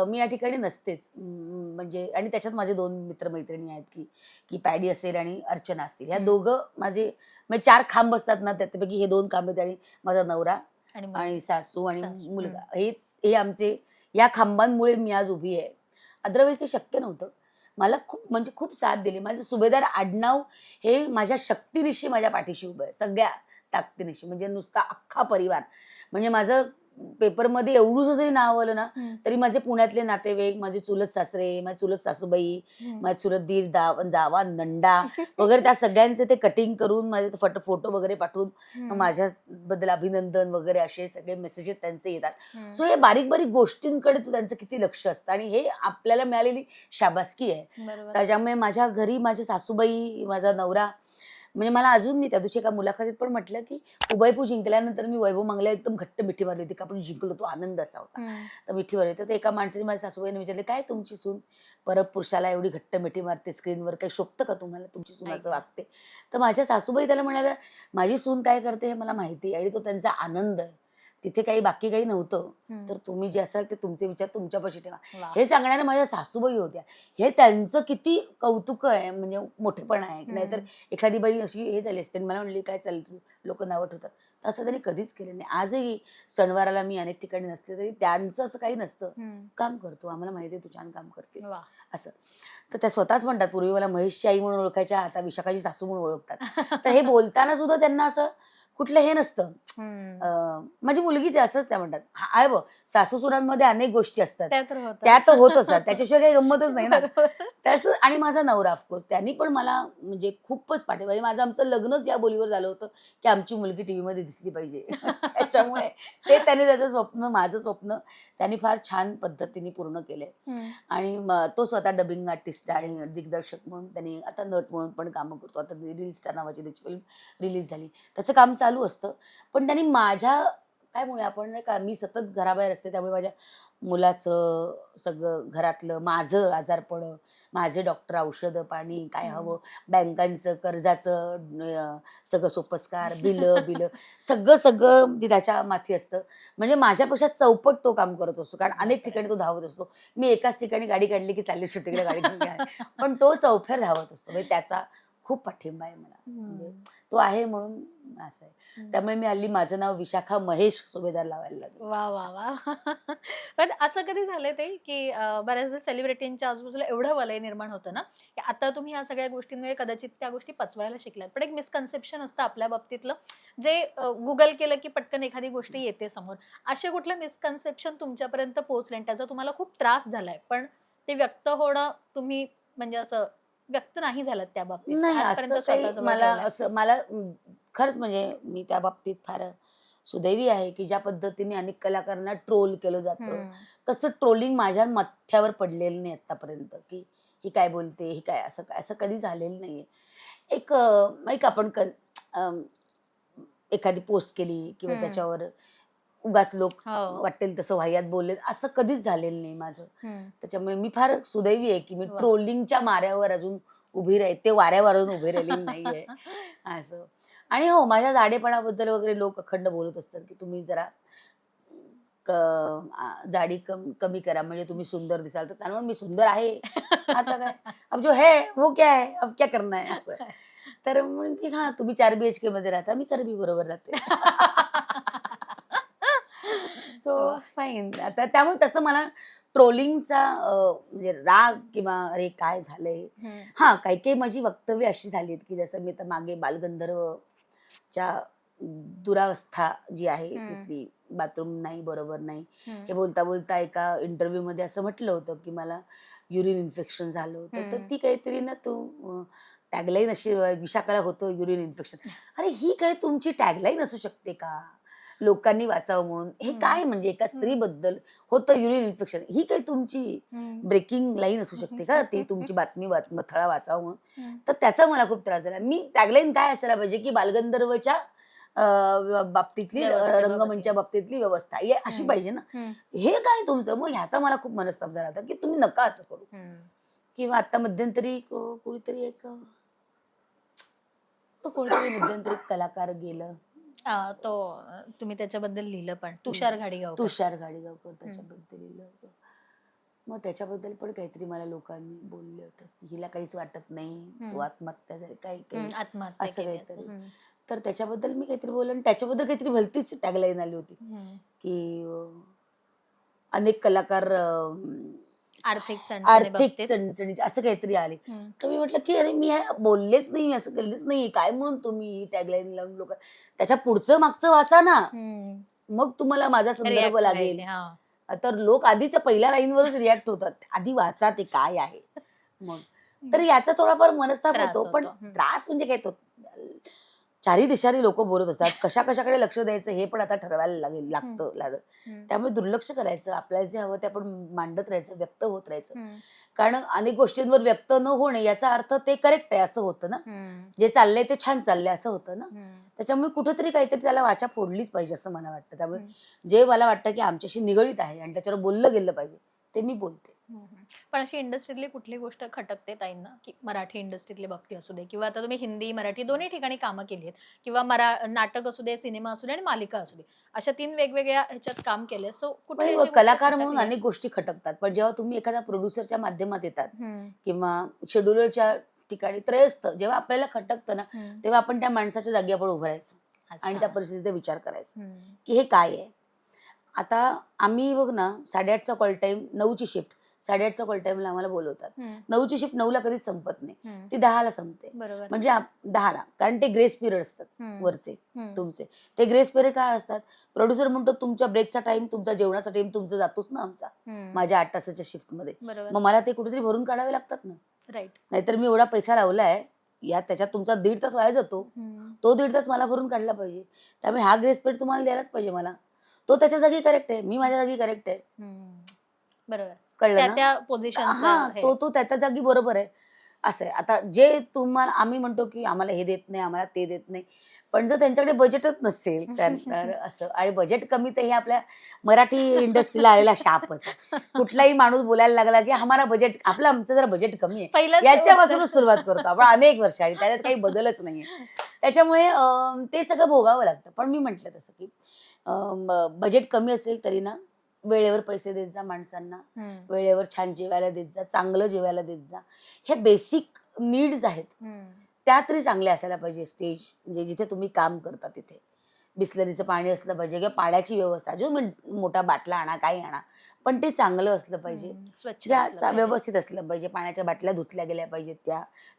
मी या ठिकाणी नसतेच. म्हणजे आणि त्याच्यात माझे 2 मित्रमैत्रिणी आहेत की पॅडी असेल आणि अर्चना असतील. ह्या दोघं माझे म्हणजे 4 खांब असतात ना त्याच्यापैकी हे 2 खांब आहेत आणि माझा नवरा आणि सासू आणि मुलगा. हे आमचे या खांबांमुळे मी आज उभी आहे. अदरवाईज ते शक्य नव्हतं. मला खूप साथ दिली. माझं सुभेदार आडनाव हे माझ्या शक्तीनिशी माझ्या पाठीशी उभं आहे. सगळ्या ताकदीनिशी. म्हणजे नुसता अख्खा परिवार. म्हणजे माझं पेपरमध्ये एवढंसं जरी नाव आलं ना तरी माझे पुण्यातले नातेवाईक, माझे चुलत सासरे, माझी चुलत सासूबाई, माझे चुलत दीर, जावा, नंदा वगैरे त्या सगळ्यांचे ते कटिंग करून माझे फोटो वगैरे पाठवून माझ्याबद्दल अभिनंदन वगैरे असे सगळे मेसेजेस त्यांचे येतात. सो हे बारीक गोष्टींकडे त्यांचं किती लक्ष असतं आणि हे आपल्याला मिळालेली शाबासकी आहे. बरोबर. त्याच्यामुळे माझ्या घरी माझे सासूबाई, माझा नवरा म्हणजे मला अजून मी त्या दिवशी एका मुलाखतीत पण म्हटलं की उदयपूर जिंकल्यानंतर मी वैभव मंगला एकदम घट्ट मिठी मारली होती का आपण जिंकलो, तो आनंद असा होता. तर मिठी मारली तर एका माणसाने माझ्या सासूबाईने विचारले, काय तुमची सून परपुरुषाला एवढी घट्ट मिठी मारते स्क्रीनवर, काही शोभतं का तुम्हाला तुमची सून असं वागते? तर माझ्या सासूबाई त्याला म्हणाल्या, माझी सून काय करते हे मला माहिती आहे आणि तो त्यांचा आनंद आहे. तिथे बाकी काही नव्हतं. तर तुम्ही जे असाल ते तुमचे विचार तुमच्यापाशी ठेवा. हे सांगणाऱ्या माझ्या सासूबाई होत्या. हे त्यांचं किती कौतुक आहे, म्हणजे मोठेपण आहे. नाहीतर एखादी बाई अशी हे झाली असते मला म्हणली काय चाललं लोक नावं ठेवतात. तर असं त्यांनी कधीच केलं नाही. आजही सणवाराला मी अनेक ठिकाणी नसते तरी त्यांचं असं काही नसतं. काम करतो, आम्हाला माहिती आहे तू छान काम करतेस असं. तर त्या स्वतःच म्हणतात, पूर्वी मला महेशची आई म्हणून ओळखायच्या, आता विशाखाची सासू म्हणून ओळखतात. तर हे बोलताना सुद्धा त्यांना असं कुठलं हे नसतं. माझी मुलगीच आहे असंच त्या म्हणतात. आहे बघ, सासू सुनांमध्ये अनेक गोष्टी असतात, त्या तर होत असतात, त्याच्याशिवाय काही गंमतच नाही ना. तसं. आणि माझा नवरा ऑफकोर्स त्यांनी पण मला म्हणजे खूपच पाठिंबा. म्हणजे माझं आमचं लग्नच या बोलीवर झालं होतं की आमची मुलगी टीव्ही मध्ये दिसली पाहिजे. त्याच्यामुळे त्यांनी त्याचं स्वप्न, माझं स्वप्न त्यांनी फार छान पद्धतीने पूर्ण केले. आणि तो स्वतः डबिंग आर्टिस्ट आणि दिग्दर्शक म्हणून त्यांनी आता नट म्हणून पण कामं करतो. आता रील स्टार नावाची त्याची फिल्म रिलीज झाली, त्याचं काम चालू असतं. पण त्यांनी माझ्या काय म्हणूया आपण नाही का, मी सतत घराबाहेर असते त्यामुळे माझ्या मुलाचं सगळं घरातलं, माझं आजारपण, माझे डॉक्टर, औषधं पाणी काय हवं, बँकांचं कर्जाचं सगळं सोपस्कार, बिलं बिलं सगळं सगळं ते त्याच्या माथी असतं. म्हणजे माझ्यापेक्षा चौपट तो काम करत असतो, कारण अनेक बापरे. ठिकाणी तो धावत असतो. मी एकाच ठिकाणी गाडी काढली की चालली शूटिंगला गाडी घेऊन गेला. पण तो चौफेर धावत असतो. म्हणजे त्याचा खूप पाठिंबा आहे मला. म्हणजे तो आहे म्हणून असं आहे. त्यामुळे मी हल्ली माझं नाव विशाखा महेश सुभेदार लावायला लागले. वा वा वा. पण असं कधी झालंय ते, की बऱ्याचदा सेलिब्रिटींच्या आजूबाजूला एवढं वलय निर्माण होतं ना, की आता तुम्ही ह्या सगळ्या गोष्टींमुळे कदाचित त्या गोष्टी पचवायला शिकलात. पण एक मिसकन्सेप्शन असतं आपल्या बाबतीतलं, जे गुगल केलं की पटकन एखादी गोष्ट येते समोर. असे कुठलं मिसकन्सेप्शन तुमच्यापर्यंत पोहोचले आणि त्याचा तुम्हाला खूप त्रास झालाय, पण ते व्यक्त होणं तुम्ही म्हणजे असं व्यक्त नाही झालात त्या बाबतीत. नाही आजपर्यंत असं काही स्वतःजवळ ठेवलंय? मला खरंच म्हणजे मी त्या बाबतीत फार सुदैवी आहे, की ज्या पद्धतीने अनेक कलाकारांना ट्रोल केलं जातं, हं. तसं ट्रोलिंग माझ्या मथ्यावर पडलेलं नाही आत्तापर्यंत, की ही काय बोलते, ही काय असं काय असं कधी झालेलं नाहीये. नाही का आपण एखादी पोस्ट केली किंवा हं. त्याच्यावर उगाच लोक हो. वाटेल तसं वाह्यात बोलले, असं कधीच झालेलं नाही माझं. हं. त्याच्यामुळे मी फार सुदैवी आहे, की मी वाह! ट्रोलिंगच्या माऱ्यावर अजून उभी राहते. वाऱ्यावर अजून उभी राहिलेली नाहीये. असं. आणि हो, माझ्या जाडेपणाबद्दल वगैरे लोक अखंड बोलत असतात, की तुम्ही जरा जाडी कमी करा म्हणजे तुम्ही सुंदर दिसाल. तर त्यामुळे मी सुंदर आहे. आता काय, अब जो है वो क्या है, अब क्या करना है असं. तर म्हणजे हां, तुम्ही 4 BHK मध्ये राहता, मी चरबी बरोबर राहते. सो वाह! फाईन. आता त्यामुळे तसं मला ट्रोलिंगचा म्हणजे राग किंवा अरे काय झालंय? हं. हां, काही-काही माझी वक्तव्य अशी झाली आहेत, की जसं मी आता मागे बालगंधर्वच्या दुरावस्था जी आहे हं. तिथली बाथरूम नाही, बरोबर नाही. हं. हे बोलता-बोलता एका इंटरव्ह्यूमध्ये असं म्हटलं होतं, की मला युरिन इन्फेक्शन झालं होतं. तर हं. ती काहीतरी ना टॅगलाईन अशी विशाखाला होतं युरिन इन्फेक्शन. अरे ही काय तुमची टॅगलाईन असू शकते का? लोकांनी वाचावं म्हणून. हे हं. काय म्हणजे एका हं. स्त्रीबद्दल होतं युरिन इन्फेक्शन. ही काही तुमची हं. ब्रेकिंग लाईन असू शकते का? ती तुमची बातमी थळा वाचावा म्हणून. हं. तर त्याचा मला खूप त्रास झाला. मी टॅगलाईन काय असायला पाहिजे, की बालगंधर्वच्या बाबतीतली व्यवस्थेबाबतली. रंगमंचा बाबतीतली व्यवस्था ही अशी हं. पाहिजे ना. हं. हे काय तुमचं? मग ह्याचा मला खूप मनस्ताप झाला होता, की तुम्ही नका असं करू. हं. किंवा आता मध्यंतरी कोणीतरी तो कोणीतरी मध्यंतरी कलाकार गेलं. तो तुम्ही त्याच्याबद्दल लिहिलं पण हं. तुषार घाडीगावकर. तुषार घाडीगावकर हं. त्याच्याबद्दल लिहिलं होतं. मग त्याच्याबद्दल पण काहीतरी मला लोकांनी बोलले होते, की हिला काहीच वाटत नाही, तो हं. आत्महत्या झाली काही हं. काही आत्महत्या असं केली असं. काहीतरी. हं. तर त्याच्याबद्दल मी काहीतरी बोलले आणि त्याच्याबद्दल काहीतरी भलतीच टॅगलाईन आली होती, हं. की अनेक कलाकार आर्थिक आर्थिक चणचणीबाबतीत. चणचणीची असं काहीतरी आली. हं. तर मी म्हटलं, की "अरे मी हे बोललेच नाही, असं केलेच नाही. काय म्हणून तुम्ही ही टॅगलाईन लावून लोकं त्याच्या पुढचं मागचं वाचा ना. हं. मग तुम्हाला माझा संदर्भ रिएक्ट लागेल." करायचे. हां. तर लोक आधी त्या पहिल्या लाईनवरच रिएक्ट होतात. आधी वाचा ते काय आहे. मग तर हं. याचा थोडाफार मनस्ताप त्रास होतो. पण होतो. हं. त्रास म्हणजे काय तो चारी दिशांनी लोकं बोलत असतात. कशाकडे लक्ष द्यायचं हे पण आता ठरवायला हं. लागतं. हं. त्यामुळे दुर्लक्ष करायचं. आपल्याला जे हवं ते आपण मांडत राहायचं, व्यक्त होत राहायचं. हं. कारण अनेक गोष्टींवर व्यक्त न होणे याचा अर्थ ते करेक्ट आहे असं होतं ना. हं. जे चाललंय ते छान चाललंय असं होतं ना. हं. त्याच्यामुळे कुठेतरी काहीतरी त्याला वाचा फोडलीच पाहिजे असं मला वाटतं. त्यामुळे हं. जे मला वाटतं की आमच्याशी निगडीत आहे आणि त्याच्यावर बोललं गेलं पाहिजे, ते मी बोलते. हं, हं. पण अशी इंडस्ट्रीतली कुठली गोष्ट खटकते ताईंना, की मराठी इंडस्ट्रीतली बाबतीत असू दे किंवा आता तुम्ही हिंदी, मराठी दोन्ही ठिकाणी कामं केली आहेत किंवा नाटक असू दे, सिनेमा असू दे आणि मालिका असू दे. अशा 3 वेगवेगळ्या ह्याच्यात काम केलंय. सो कुठे म्हणजे अशी गोष्ट कलाकार म्हणून खटकली आहे? अनेक गोष्टी खटकतात. पण जेव्हा तुम्ही एखाद्या प्रोड्युसरच्या माध्यमात येतात हं. किंवा शेड्यूलरच्या ठिकाणी त्रयस्थ जेव्हा आपल्याला खटकतं ना, हं. तेव्हा आपण त्या माणसाच्या जागी आपण उभं राहायचं आणि त्या अच्छा. परिस्थितीचा विचार करायचा, हं. की हे काय आहे? आता आम्ही बघ ना 8:30चा कॉल टाईम 9ची शिफ्ट 8:30चा कॉल टाईमला आम्हाला बोलवतात. हं. 9ची शिफ्ट 9ला कधीच संपत नाही. हं. ती 10ला संपते. बरोबर. म्हणजे 10ला कारण ते ग्रेस पिरियड असतात हं. वरचे हं. तुमचे. ते ग्रेस पिरियड काय असतात? प्रोड्युसर म्हणतो तुमच्या ब्रेकचा टाईम, तुमचा जेवणाचा टाईम तुमचा जातोच ना आमचा. हं. माझ्या 8 तासाच्या शिफ्टमध्ये. बरोबर. मग मला ते कुठेतरी भरून काढावे लागतात ना. राइट. नाहीतर मी एवढा पैसा लावलाय, त्याच्यात तुमचा 1.5 तास वाया जातो. हं. तो 1.5 तास मला भरून काढला पाहिजे. त्यामुळे हा ग्रेस पिरियड तुम्हाला द्यायलाच पाहिजे मला. तो त्याच्या जागी करेक्ट आहे. मी माझ्या जागी करेक्ट आहे. हं. बरोबर. कळलं त्या ना? त्या पोझिशनचं हां, हे. तो त्याच्या जागी बरोबर आहे. असं आहे. आता जे तुम्हाला आम्ही म्हणतो, की आम्हाला हे देत नाही, आम्हाला ते देत नाही. पण जर त्यांच्याकडे बजेटच नसेल तर असं, आणि बजेट कमी तर हे आपल्या मराठी इंडस्ट्रीला आलेला शापच आहे. कुठलाही माणूस बोलायला लागला की आम्हाला बजेट, आमचं जरा बजेट कमी आहे, पहिलंच याच्यापासूनच सुरुवात करतो आपण अनेक वर्ष, आणि त्याच्यात काही बदलच नाहीये. त्याच्यामुळे ते सगळं भोगावं लागतं. पण मी म्हटलं तसं की बजेट कमी असेल तरी ना वेळेवर पैसे देत जा माणसांना, वेळेवर छान जेवायला देत जा, चांगलं जेवायला देत जा. हे बेसिक नीड्स आहेत, त्या तरी चांगल्या असायला पाहिजे. स्टेज म्हणजे जिथे तुम्ही काम करता तिथे बिस्लरीचं पाणी असलं पाहिजे, किंवा पाण्याची व्यवस्था, जो मोठा बाटला आणा, काही आणा, पण ते चांगलं असलं पाहिजे, स्वच्छ ज्या असलं पाहिजे. व्यवस्थित असलं पाहिजे. पाण्याच्या बाटल्या धुतल्या गेल्या पाहिजेत,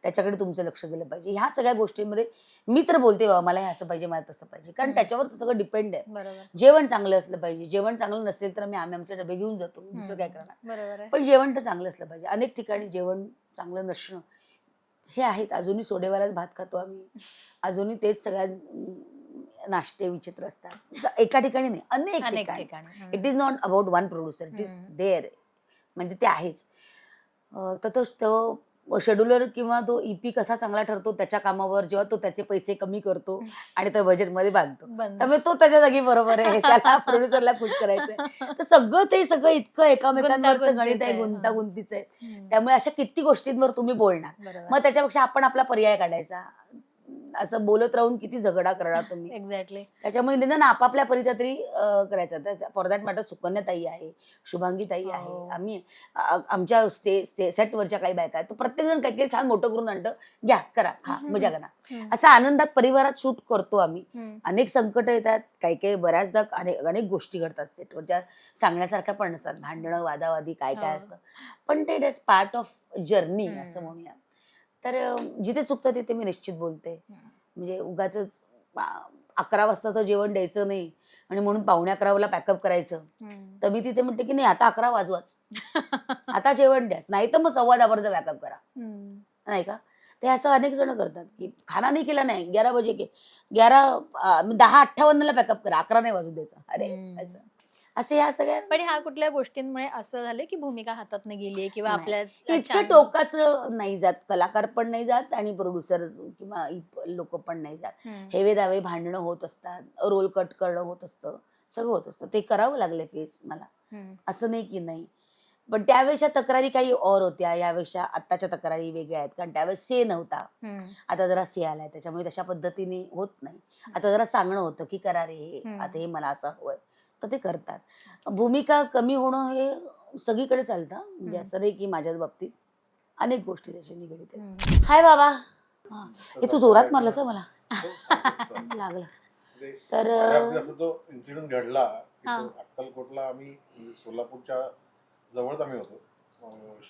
त्याच्याकडे तुमचं लक्ष गेलं पाहिजे. ह्या सगळ्या गोष्टींमध्ये मी तर बोलते बाबा मला हे असं पाहिजे, मला तसं पाहिजे, कारण त्याच्यावर सगळं डिपेंड आहे. बरोबर जेवण चांगलं असलं पाहिजे. जेवण चांगलं नसेल तर आम्ही आमचे डबे घेऊन जातो, दुसरं काय करणार. बरोबर आहे. पण जेवण तर चांगलं असलं पाहिजे. अनेक ठिकाणी जेवण चांगलं नसणं हे आहेच. अजूनही सोडेवालाच भात खातो आम्ही, अजूनही तेच सगळ्या नाश्ते विचित्र असतात. एका ठिकाणी नाही, अनेक अनेक ठिकाणी. ठिकाणी it is not about one producer, it is there, म्हणजे ते आहेच. तर तो शेड्युलर किंवा तो ईपी कसा चांगला ठरतो त्याच्या कामावर, जेव्हा तो त्याचे पैसे कमी करतो आणि तो बजेटमध्ये बांधतो, त्यामुळे तो त्याच्या जागी बरोबर आहे. त्याला प्रोड्युसरला खुश करायचंय. तर सगळं इतकं एकामेकांवरचं गणित आहे, गुंतागुंतीचं आहे. त्यामुळे अशा किती गोष्टींवर तुम्ही बोलणार. मग त्याच्यापेक्षा आपण आपला पर्याय काढायचा. असं बोलत राहून किती झगडा करणार तुम्ही. एक्झॅक्टली. त्याच्यामुळे निदान आपापल्या परिचय तरी करायचा. फॉर दॅट मॅटर सुकन्याताई आहे, शुभांगीताई आहे, आम्ही आमच्या सेटवरच्या काही बायका आहेत, तर प्रत्येक जण काही छान मोठं करून आणतं, घ्या करा, खा, मजा करा, असा आनंदात परिवारात शूट करतो आम्ही. अनेक संकट येतात, काही बऱ्याचदा अनेक गोष्टी घडतात सेटवरच्या, सांगण्यासारख्या पण नसतात, भांडणं, वादावादी, काय काय असतं, पण ते it is part of journey असं म्हणूया. तर जिथे चुकतं तिथे मी निश्चित बोलते. म्हणजे उगाच 11 वाजताचं जेवण द्यायचं नाही आणि म्हणून 11:45 पॅकअप करायचं, तर मी तिथे म्हणते की नाही, आता 11 वाजवाच, आता जेवण द्यास, नाही तर मग 10:15 पॅकअप करा, नाही का. ते असं अनेक जण करतात की खाना नाही केला, नाही 11 बजे के 10:58 पॅकअप करा, 11 नाही वाजू द्यायचं. अरे असं ह्या सगळ्या. पण ह्या कुठल्या गोष्टींमुळे असं झालं की भूमिका हातात गेलीये किंवा आपल्या इतकं टोकाचं नाही जात, कलाकार पण नाही जात आणि प्रोड्युसर किंवा लोक पण नाही जात. हेवे दावे भांडणं होत असतात, रोल कट करणं होत असतं, सगळं होत असतं. ते करावं लागलं फेस मला, असं नाही की नाही. पण त्यावेळेच्या तक्रारी काही और होत्या, यावेळेच्या आत्ताच्या तक्रारी वेगळ्या आहेत, कारण त्यावेळेस से नव्हता, आता जरा से आलाय, त्याच्यामुळे तशा पद्धतीने होत नाही. आता जरा सांगणं होतं की करा रे, आता हे मला असं हवंय, तर ते करतात. भूमिका कमी होणं हे सगळीकडे चालतं, म्हणजे असं नाही की माझ्याच बाबतीत, अनेक गोष्टी त्याशी निगडीत आहेत. हाय बाबा, हे तू जोरात मारलंस मला, लागलं. तर तो इन्सिडेंट घडला अक्कलकोटला, आम्ही सोलापूरच्या जवळच आम्ही होतो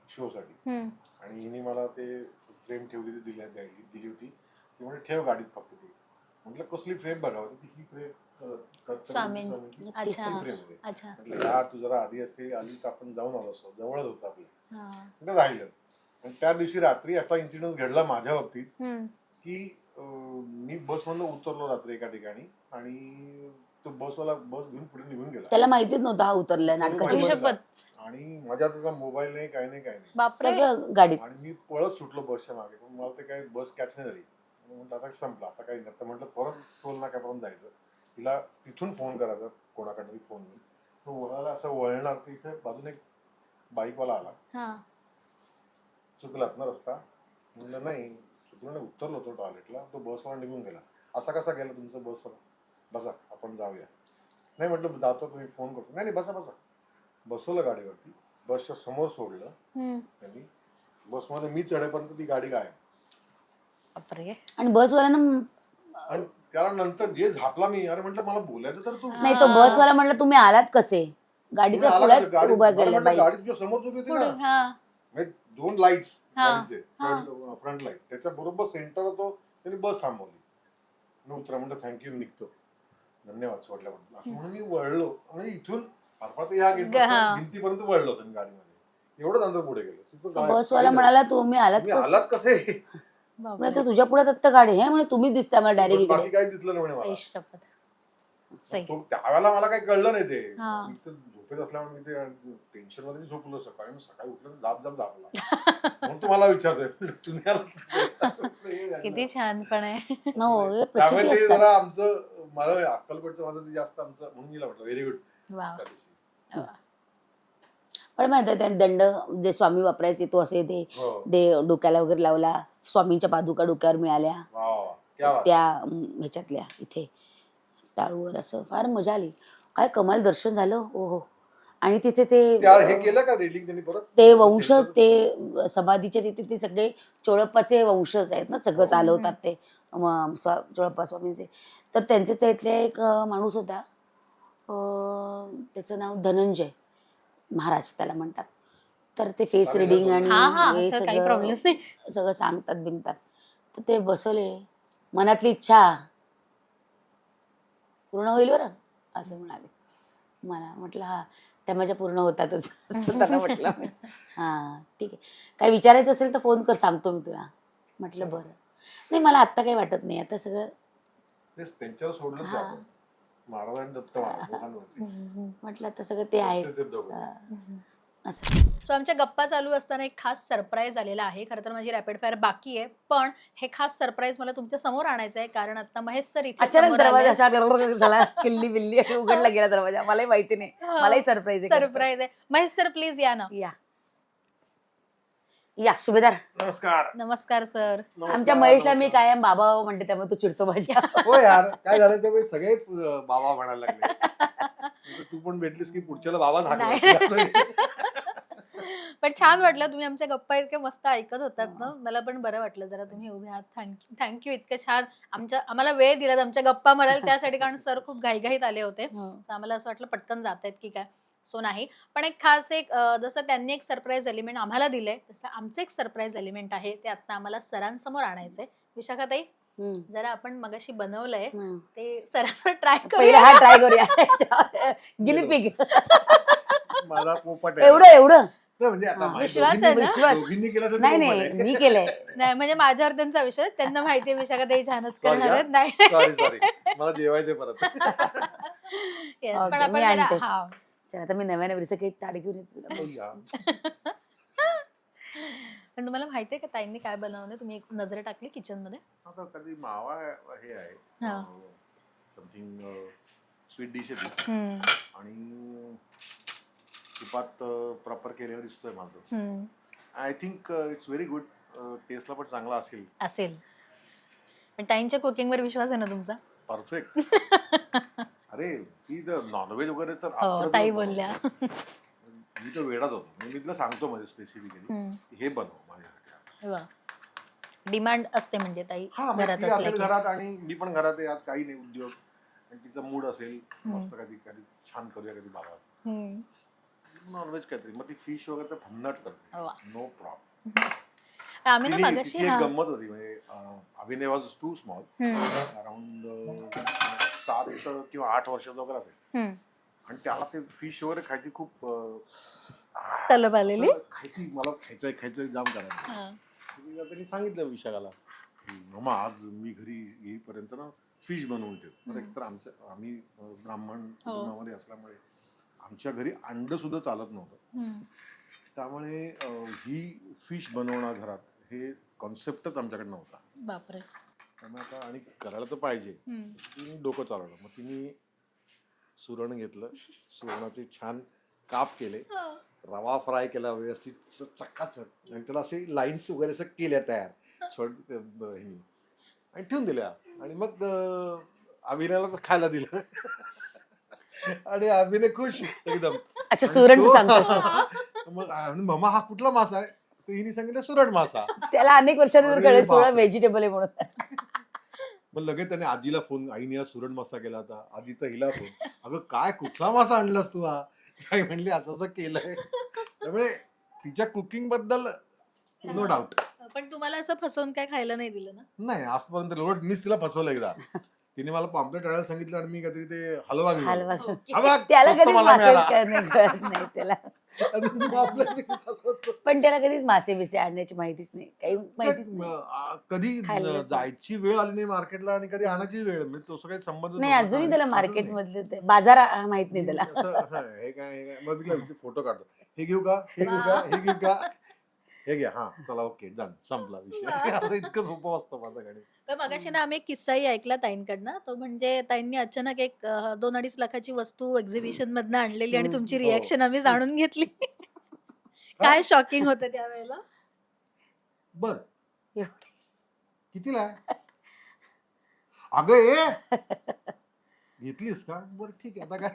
शोसाठी, आणि हिने मला ते फ्रेम ठेवलेली दिली होती. ती म्हणजे ठेव गाडीत फक्त. ती म्हटलं कसली फ्रेम बघावं, ती फ्रेम यार तू जरा आधी असते आली तर आपण जाऊन आलो असतो, जवळच होतं आपलं, राहिलं. आणि त्या दिवशी रात्री असा इन्सिडेंट घडला माझ्या बाबतीत की मी बसमधून उतरलो रात्री एका ठिकाणी, आणि तो बस घेऊन पुढे निघून गेला. त्याला माहितीच नव्हतं हा उतरलाय नाटकाची बस, आणि माझ्या त्याचा मोबाईल नाही, काय नाही, सगळं गाडीत. आणि मी पळत सुटलो बसच्या मागे, पण मला ते काय बस कॅच नाही झाली. म्हटलं आता संपलं, आता काही नाही. म्हटलं परत टोल नाक्यापर्यंत जायचं, तिला तिथून फोन करायचा, कोणाकडे फोन नाही. तो वळाला, असं वळणार तर इथे बाजूने एक बाईकवाला आला, चुकलात ना रस्ता. म्हणलं नाही चुकलं नाही, उतरलो होतो टॉयलेटला, तो बसवर निघून गेला. असा कसा गेला तुमचं बसवर, बसा आपण जाऊया. नाही म्हटलं जातो, तुम्ही फोन करतो. नाही बसा. बसवलं गाडीवरती, बसच्या समोर सोडलं त्यांनी, बसमध्ये मी चढेपर्यंत ती गाडी गायब. आणि बसवाल्यानं, आणि त्याला नंतर जे झापला मी, अरे म्हटलं मला बोलायचं तर तू नाही, तो बसवाला म्हटलं तुम्ही आलात कसे, गाडीच्या पुढे उभा केलं बाईक, गाडीत समोर उभी होती ना, म्हणजे 2 लाईट्स गाडीचे, फ्रंट लाईट, त्याच्या बरोबर सेंटर होतो, त्यांनी बस थांबवली. उतरा म्हटलं थँक्यू, निघतो, धन्यवाद सोडल्याबद्दल, असं म्हणून मी वळलो. म्हणजे इथून फार या भिंतीपर्यंत वळलो असं गाडीमध्ये, एवढंच अंतर पुढे गेलो. बसवाला म्हणाला तुम्ही आलात कसे, म्हणजे तुझ्या पुढे दत्त गाडी हे म्हणे, तुम्ही दिसता मला डायरेक्ट, काही दिसलं नाही म्हणे मला. सही. त्यावेळेला मला काही कळलं नाही, ते झोपेत असल्यामुळे मी ते टेन्शन मध्ये मी झोपलो सकाळी उठलं जाप दाबला म्हणून तुम्हाला विचारतोय तुम्ही आलात कसं? किती छान पण आहे. हो हे त्यामुळे प्रचिती ते असतात. जरा आमचं माझं अक्कलकोटचं माझं ते जास्त आमचं म्हणून मी म्हटलं व्हेरी गुड. वा. पण माहिती आहे दंड जे स्वामी वापरायचे तो असे ते डोक्याला वगैरे लावला. स्वामींच्या पादुका डोक्यावर मिळाल्या त्या ह्याच्यातल्या इथे टाळूवर. असं फार मजा आली. काय कमाल दर्शन झालं. हो हो. आणि तिथे ते हे केलं का रेलिंग त्यांनी परत ते वंशज ते समाधीच्या तिथे ते सगळे चोळप्पाचे वंशज आहेत ना सगळं चालवतात ते चोळप्पा स्वामींचे. तर त्यांचे त्यातले एक माणूस होता त्याचं नाव धनंजय महाराज त्याला म्हणतात. तर ते फेस रिडिंग आणि हे काही प्रॉब्लेम नाही. सगळं सांगतात बिंगतात. तर ते बसवले मनातली इच्छा पूर्ण होईल बरं असं म्हणाले. मला म्हटलं हा त्या माझ्या पूर्ण होतातच असं त्याला म्हटलं मी. हां ठीक आहे काय विचारायचं असेल तर फोन कर सांगतो मी तुला. म्हटलं बरं. नाही मला आत्ता काही वाटत नाही. आता सगळं त्यांच्यावर सोडलंच आहे. महाराजांनी दत्त म्हटलं आता सगळं ते आहे असं. सो आमच्या गप्पा चालू असताना एक खास सरप्राईज आलेला आहे. खरं तर माझी रॅपिड फायर बाकी आहे पण हे खास सरप्राईज मला तुमच्या समोर आणायचं आहे कारण आता महेश सर इथे अचानक दरवाजा असा झाला किल्ली बिल्ली आणि उघडला गेला दरवाजा. मलाही माहिती नाही. मलाही सरप्राईज आहे. महेश सर प्लीज या ना. या सुभेदार. नमस्कार. नमस्कार सर. आमच्या महेशला मी कायम बाबा म्हणते त्यामुळे तू चिडतो माझ्या. हो यार काय झालं ते सगळेच बाबा म्हणायला लागले. तू पण भेटलीस की पुढच्याला बाबा पण छान वाटलं तुम्ही आमच्या गप्पा इतक्या मस्त ऐकत होतात ना. मला पण बरं वाटलं जरा तुम्ही उभे आहात. थँक्यू इतकं छान आम्हाला वेळ दिलात आमच्या गप्पा मारायला त्यासाठी कारण सर खूप घाईघाईत आले होते. आम्हाला असं वाटलं पटकन जात आहेत की काय. सो नाही पण एक खास एक जसं त्यांनी एक सरप्राईज एलिमेंट आम्हाला दिलंय तसं आमचं एक सरप्राईज एलिमेंट आहे ते आता आम्हाला सरांसमोर आणायचंय. विशाखाताई जरा आपण मगाशी बनवलंय ते सरांवर ट्राय करूया. हा ट्राय करूया. गिनीपिग माझा पोपट एवढं विश्वास आहे ना. नाही नाही मी केलंय. नाही म्हणजे माझ्यावर त्यांचा विश्वास. त्यांना माहितीये विशाखाताई छानच करणार आहेत. नाही मला जेवायचंय परत. येस पण आपण आता मी नव्या नवरीचं काही ताट घेऊन येते. पण तुम्हाला माहितीये का ताईंनी काय बनवलं. तुम्ही एक नजर टाकली किचन मध्ये. आता कधी मावा हे आहे समथिंग स्वीट डिश आणि तुपात प्रॉपर केलेलं दिसतोय माझं. I think it's very good. टेस्टला पण चांगला असेल. पण ताईंच्या कुकिंग वर विश्वास आहे ना तुमचा. परफेक्ट. अरे ती नॉनव्हेज वगैरे तर ताई बोलल्या. मी तर वेडाच होतो. मी तुला सांगतो म्हणजे स्पेसिफिकली हे बनव माझ्यासाठी. डिमांड असते म्हणजे ताई घरात असेल घरात आणि मी पण घरात आहे. आज काही नाही उद्योग आणि तिचा मूड असेल मस्त कधी छान करूया कधी बाबा नॉनव्हेज काहीतरी मग ती फिश वगैरे तर भन्नाट करते. No problem. आम्ही ना मागाशी गंमत होती म्हणजे अभिनय वॉज टू स्मॉल अराउंड 7 किंवा 8 वर्षाचा वगैरे असेल आणि त्याला ते फिश वगैरे खायची खूप तलब आलेली. खायची मला खायचं जाम करायचं. त्यांनी सांगितलं विशाखाला मामा आज मी घरी येईपर्यंत ना फिश बनवून ठेव. एकतर आम्ही ब्राह्मण कुटुंबामध्ये असल्यामुळे आमच्या घरी अंड सुद्धा चालत नव्हतं. त्यामुळे ही फिश बनवणं घरात हे कॉन्सेप्टच आमच्याकडे नव्हता. बापरे. त्यामुळे आता आणि करायला तर पाहिजे. तिने डोकं चालवलं. मग तिने सुरण घेतलं. सुरणाचे छान काप केले. रवा फ्राय केला व्यवस्थित चकाचक आणि त्याला असे लाईन्स वगैरे असं केल्या तयार आणि ठेवून दिल्या आणि मग अभिनयाला तर खायला दिलं आणि अभिनय खुश एकदम. अच्छा सुरण सांगतोस. मग मामा हा कुठला मासा आहे. तर हिने सांगितलं सुरण मासा. त्याला अनेक वर्षानंतर कळलं सोळा व्हेजिटेबल आहे म्हणून. मग लगेच त्याने आजीला फोन. आईने सुरण मासा केला होता. आजीचा हिला फोन. अगं काय कुठला मासा आणलास तू हा. काय म्हणली असं केलंय. त्यामुळे तिच्या कुकिंग बद्दल नो डाऊट. पण तुम्हाला असं फसवून काय खायला नाही दिलं ना. नाही आजपर्यंत लोट मीच तिला फसवलं एकदा. तिने मला पॉम्पलेट आणायला सांगितलं आणि मी काहीतरी ते हलवा घेऊन हलवा आलो. ओके. हा बघ, त्याला स्वस्त कधीच मला मासे मिळाला. कळत नाही त्याला. आणि मी pamphlet घेऊन आलो होतो. पण त्याला कधीच मासे बिसे आणण्याची माहितीच नाही, काही माहितीच नाही. कधी खाल्लंच नाही. जायची वेळ आली नाही मार्केटला आणि कधी आणायची वेळ म्हणजे तसं काही संबंध नाही, नव्हता अजूनही आणि त्याला खातच मार्केट नाही. मधले बाजार माहित नाही मी त्याला. असं, हा, हे काय मग मी फोटो काढतो, हे घेऊ का, हे घेऊ का, हे घेऊ का, हे घ्या, हा चला ओके डन, संपला विषय. असं इतकं सोपं असतं माझं गणित. पण मगाशी ना आम्ही एक किस्साही ऐकला ताईंकडनं. तो म्हणजे ताईंनी अचानक एक 2-2.5 लाखाची वस्तू एक्झिबिशन मधनं आणलेली आणि तुमची हो. रिॲक्शन आम्ही जाणून घेतली. हा? काय शॉकिंग होतं त्यावेळेला. बर एवढे. कितीला आहे? अगं ए घेतलीस का? बरं ठीक आहे आता काय.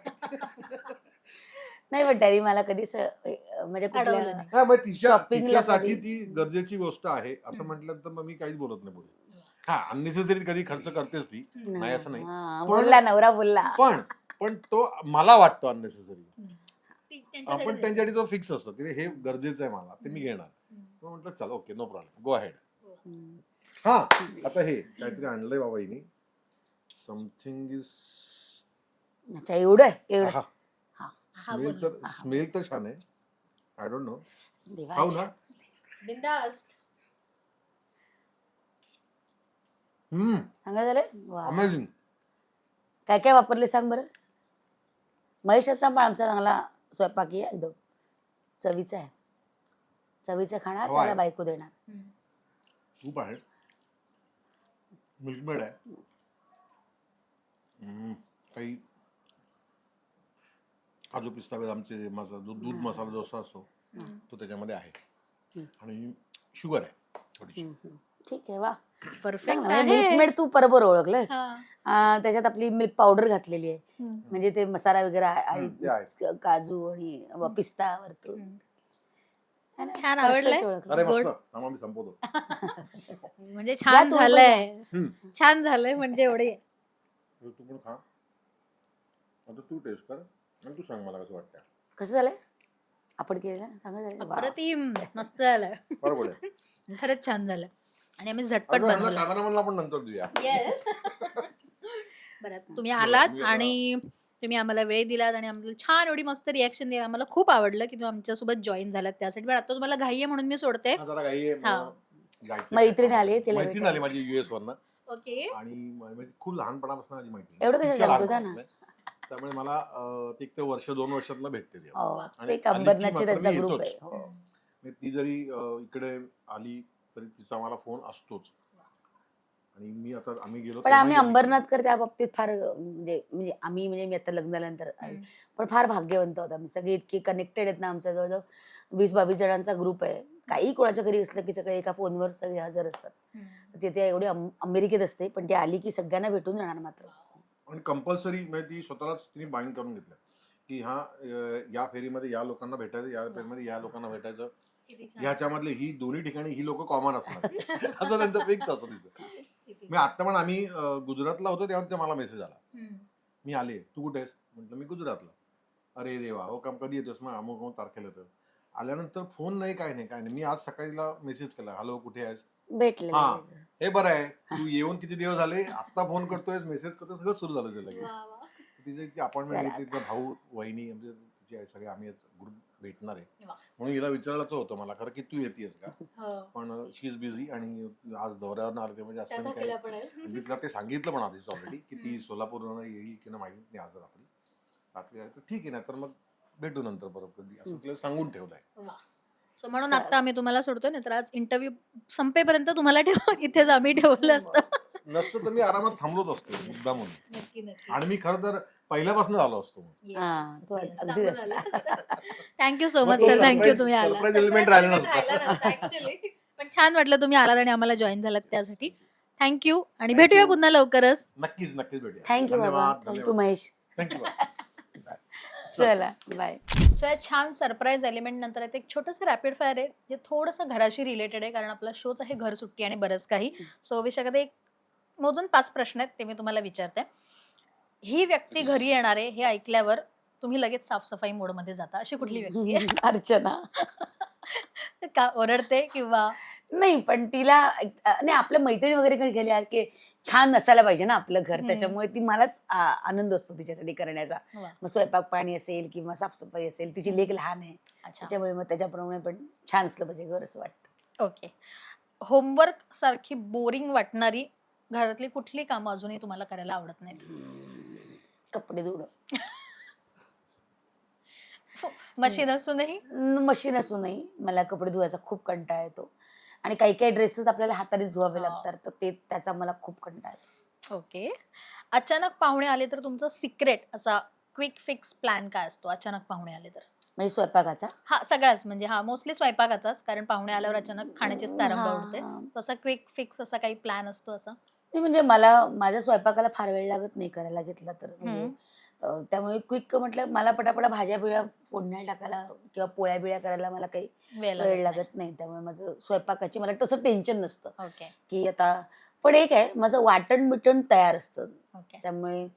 नाही, पण तरी मला कधीच म्हणजे अडवलं कुठल्या नाही. हा, मग Shopping ला तिच्यासाठी कधी- ती गरजेची गोष्ट आहे असं म्हटल्यानंतर मग मी काहीच बोलत नाही पुढे. हा, अननेसेसरी कधी खर्च करतेच ती, नाही असं नाही. हा, पण- बोलला नवरा बोलला. पण तो मला वाटतो अननेसेसरी. त्यांच्यासाठी पण त्यांच्यासाठी तो फिक्स असतो की हे गरजेचं आहे मला, ते मी घेणार. हम्म. मग म्हटलं चल okay no problem, go ahead. हम्म. हा, आता हे काहीतरी आणलंय बाबा हिने, समथिंग इज, अच्छा, एवढं एवढं. हा, हा, स्मेल तर छान आहे. I don't know. देवा, खाऊ ना? अच्छा. बिंदास. सांगा झालं. वा. अमेझिंग. काय काय वापरले सांग बरं. महेशाचा पण आमचा चांगला स्वयंपाकी आहे, एकदम चवीचा आहे. चवीचं खाणार हवा त्याला आहे. बायको देणार. तूप आहे, मिल्कमेड आहे, काही काजू पिस्ता बदामचे दूध मसाला जो असा असतो तो त्याच्यामध्ये आहे आणि शुगर आहे थोडीशी. ठीक आहे, वा. परफेक्ट चांगलं आहे. मिल्कमेड तू बरोबर ओळखलंस. हा. त्याच्यात आपली मिल्क पावडर घातलेली आहे, हम्म. म्हणजे ते मसाला वगैरे आहे ते आहेच. आणि काजू आणि पिस्ता वरतून. हम्म. है ना? छान Perfect आवडलंय? ओळखलं. अरे गोड. मस्त, थांबा मी संपवतो. म्हणजे जा छान तू पण झालंय. हम्म. छान झालंय म्हणजे एवढे. तू पण खा, आता तू टेस्ट कर आणि तू सांग मला कसं वाटतं. कसं झालंय आपण केलेलं, सांगा झालं. वा. अप्रतिम मस्त झालं. बरोबर आहे. खरंच छान झालं आणि आम्ही झटपट अगं, ह्यांना बनवलं. कॅमेरामॅनला पण नंतर देऊया. येस. बरं तुम्ही आलात मी आता- आणि तुम्ही आम्हाला वेळ दिलात आणि आम्हाला छान एवढी मस्त रिॲक्शन दिली. आम्हाला खूप आवडलं की तुम्ही आमच्यासोबत जॉईन झालात त्यासाठी. पण आता तुम्हाला घाई आहे म्हणून मी सोडते. हा, जरा घाई आहे, हा. मला जायचं. मैत्रीण आली, तिला मैत्रीण भेटायला. आली माझी US वरनं ओके. आणि म्हणजे खूप लहानपणापासून माझी मैत्रीण. एवढं कशाला तिच्या सांगतोस, हा लहानपणापासून. त्यामुळे मला ती एक ते वर्ष 2 वर्षातनं भेटते ती. हो, आणि ते आली की कंबरनाथचे मात्र त्यांचा मी ग्रुप येतोच. आहे. हो. म्हणजे ती जरी इकडे आली तरी तिचा मला फोन असतोच. आणि आम्ही गेलो पण तेव्हा आम्ही गेली. अंबरनाथकर त्या बाबतीत फार आम्ही म्हणजे मी आता लग्न झाल्यानंतर पण फार भाग्यवंत आहोत. आम्ही सगळे इतके कनेक्टेड आहेत ना. आमच्या जवळजवळ 20-22 जणांचा ग्रुप आहे. काही कोणाच्या घरी असलं की सगळे एका फोनवर सगळे हजर असतात. तिथे एवढी अमेरिकेत असते, पण ती आली की सगळ्यांना भेटून जाणार मात्र. आणि कंपल्सरी म्हणजे ती स्वतःलाच तिने बाइंड करून घेतलं की हा या फेरीमध्ये या लोकांना भेटायचं, या फेरीमध्ये या लोकांना भेटायचं, ह्याच्यामधले ही दोन्ही ठिकाणी ही लोक कॉमन असणार. असं त्यांचं फिक्स असतं तिचं. मी आता पण आम्ही गुजरातला होतो तेव्हा ते मला मेसेज आला, मी आले, तू कुठे आहेस? म्हटलं मी गुजरातला. अरे देवा, हो काम कधी येतोस? मग अमुक तारखेला येतो. आल्यानंतर फोन नाही, काय नाही. मी आज सकाळीला मेसेज केला, हॅलो कुठे आहेस? भेटले हा, हे बरं आहे, तू येऊन किती दिवस झाले, आत्ता फोन करतोय, मेसेज करतोय, सगळं सुरू झालं ते लगेच. तिची अपॉइंटमेंट घेतली, तिचा भाऊ वहिनी म्हणजे तिची आई, सगळे आम्ही ग्रुप भेटणार आहे. म्हणून हिला विचारायचं होतं मला खरं की तू येतेस का, पण शी इज बिझी आणि आज दौऱ्यावर आले म्हणजे असं मी तिला ते सांगितलं पण आधीच ऑलरेडी की ती सोलापूरला येईल की नाही माहिती नाही, आज रात्री आली तर ठीक आहे, नाही तर मग भेटू नंतर परत कधी, असं तिला सांगून ठेवलंय. सो म्हणून आता आम्ही तुम्हाला सोडतोय, नाहीतर आज इंटरव्ह्यू संपेपर्यंत तुम्हाला इथेच आम्ही ठेवलं असतं. नसतं तर मी आरामात थांबलोच असतो मुद्दा म्हणून. नक्की नक्की. आणि मी खरं तर पहिल्यापासून आलो असतो. Thank you so much sir, thank you तुम्ही आला. सरप्राईज एलिमेंट राहिलं नसतं. ऍक्च्युली पण छान वाटलं तुम्ही आलात आणि आम्हाला जॉईन झालात त्यासाठी. थँक्यू आणि भेटूया पुन्हा लवकरच. नक्कीच भेटूया. थँक्यू बाबा, थँक्यू महेश. थँक्यू. चला बाय. सो या छान सरप्राईज एलिमेंट नंतर एक छोटंसं रॅपिड फायर आहे जे थोडंसं घराशी रिलेटेड आहे, कारण आपला शोच आहे घर सुट्टी आणि बरंच काही. सो विषयाकडे एक मोजून 5 प्रश्न आहेत, ते मी तुम्हाला विचारते. ही व्यक्ती घरी येणार आहे हे ऐकल्यावर तुम्ही लगेच साफसफाई मोडमध्ये जाता, अशी कुठली व्यक्ती आहे? अर्चना. का ओरडते किंवा नाही पण तिला नाही आपल्या मैत्रिणी वगैरे गेल्या की छान नसायला पाहिजे ना आपलं घर, त्याच्यामुळे ती मलाच आनंद असतो तिच्यासाठी करण्याचा. वा. मग स्वयंपाक पाणी असेल किंवा साफसफाई असेल, तिची लेक लहान आहे अच्छा. त्याच्यामुळे मग त्याच्याप्रमाणे पण छान असलं पाहिजे घर असं वाटतं. ओके. होमवर्क सारखी बोरिंग वाटणारी घरातली कुठली कामं अजूनही तुम्हाला करायला आवडत नाहीत? कपडे धुणं. मशीन असूनही? मशीन असूनही मला कपडे धुवायचा खूप कंटाळा येतो आणि काही काही ड्रेसेस आपल्याला हाताने धुवावे लागतात, तर त्याचा मला खूप कंटाळा येतो. ओके. अचानक पाहुणे आले तर तुमचा सिक्रेट असा क्विक फिक्स प्लॅन काय असतो अचानक पाहुणे आले तर? म्हणजे स्वयंपाकाचा हा सगळ्याच म्हणजे हा मोस्टली स्वयंपाकाचाच, कारण पाहुणे आल्यावर अचानक खाण्याचीच तारंबळ हा, उडते. हा. तसा क्विक फिक्स असा काही प्लॅन असतो असा? नाही म्हणजे मला माझ्या स्वयंपाकाला फार वेळ लागत नाही करायला घेतला तर, म्हणजे त्यामुळे क्विक म्हटलं मला पटापटा भाज्या बिळ्या फोडण्याला टाकायला किंवा पोळ्या बिळ्या करायला मला काही वेळ वेळ लागत लागत नाही, त्यामुळे माझं स्वयंपाकाची मला तसं टेन्शन नसतं नाही. ओके. की आता. पण एक आहे माझं वाटण बिटण तयार असतं, ओके. त्यामुळे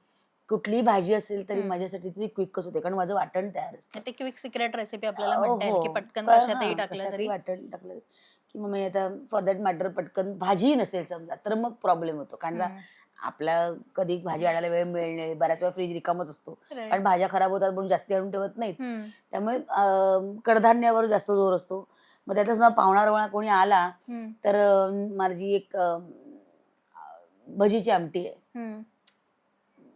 कुठलीही भाजी असेल तरी हम्म. माझ्यासाठी ती क्विकच होते कारण माझं वाटण तयार असतं. ते क्विक सिक्रेट रेसिपी आपल्याला म्हणता येईल की हो पटकन कशातही टाकलं कशातही तरी. वाटण टाकलं की मग मी आता फॉर दॅट मॅटर पटकन भाजी नसेल समजा तर मग प्रॉब्लेम होतो, कारण आपला कधी भाजी आणायला वेळ मिळेल नाही, बऱ्याच वेळा फ्रीज रिकामच असतो Right. कारण भाज्या खराब होतात म्हणून जास्ती आणून ठेवत नाहीत, हम्म. त्यामुळे कडधान्यावर जास्त जोर असतो. मग त्यातच सुद्धा पाहुणा रावणा कोणी आला हम्म. तर माझी एक भजीची आमटी आहे. हम्म.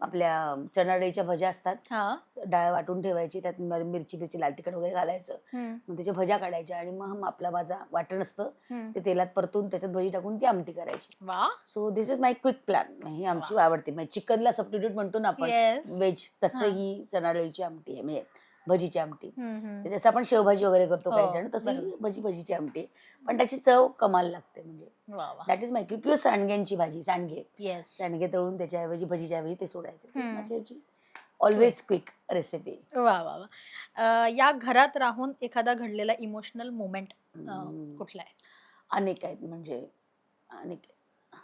आपल्या चणा डाळीच्या भज्या असतात, हा. डाळ वाटून ठेवायची, त्यात मिरची बिरची लाल तिखट वगैरे घालायचं, हम्म. मग त्याच्या भज्या काढायच्या आणि मग आपला माझा वाटण असतं हम्म. ते तेलात परतून त्याच्यात भजी टाकून ती आमटी करायची. वा. So this is my quick plan. ही आमची आवडते, म्हणजे चिकनला सबस्टिट्यूट म्हणतो ना आपण Yes. व्हेज, तसं हा. ही चणा डाळीची आमटी आहे, म्हणजे भजीची आमटी. हम्म. ते जसं आपण शेवभाजी वगैरे करतो हो, काही जण, तसं बरोबर. भजीची आमटी आहे. पण त्याची चव कमाल लागते, म्हणजे वा वा. That is my quick. किंवा सांडग्यांची भाजी, येस. सांडगे तळून त्याच्याऐवजी भजीच्या ऐवजी ते सोडायचे, हम्म. माझी ऑलवेज क्विक रेसिपी. वा वा वा. या घरात राहून एखादा घडलेला इमोशनल मोमेंट कुठला आहे? अनेक आहेत, म्हणजे अनेक आहेत.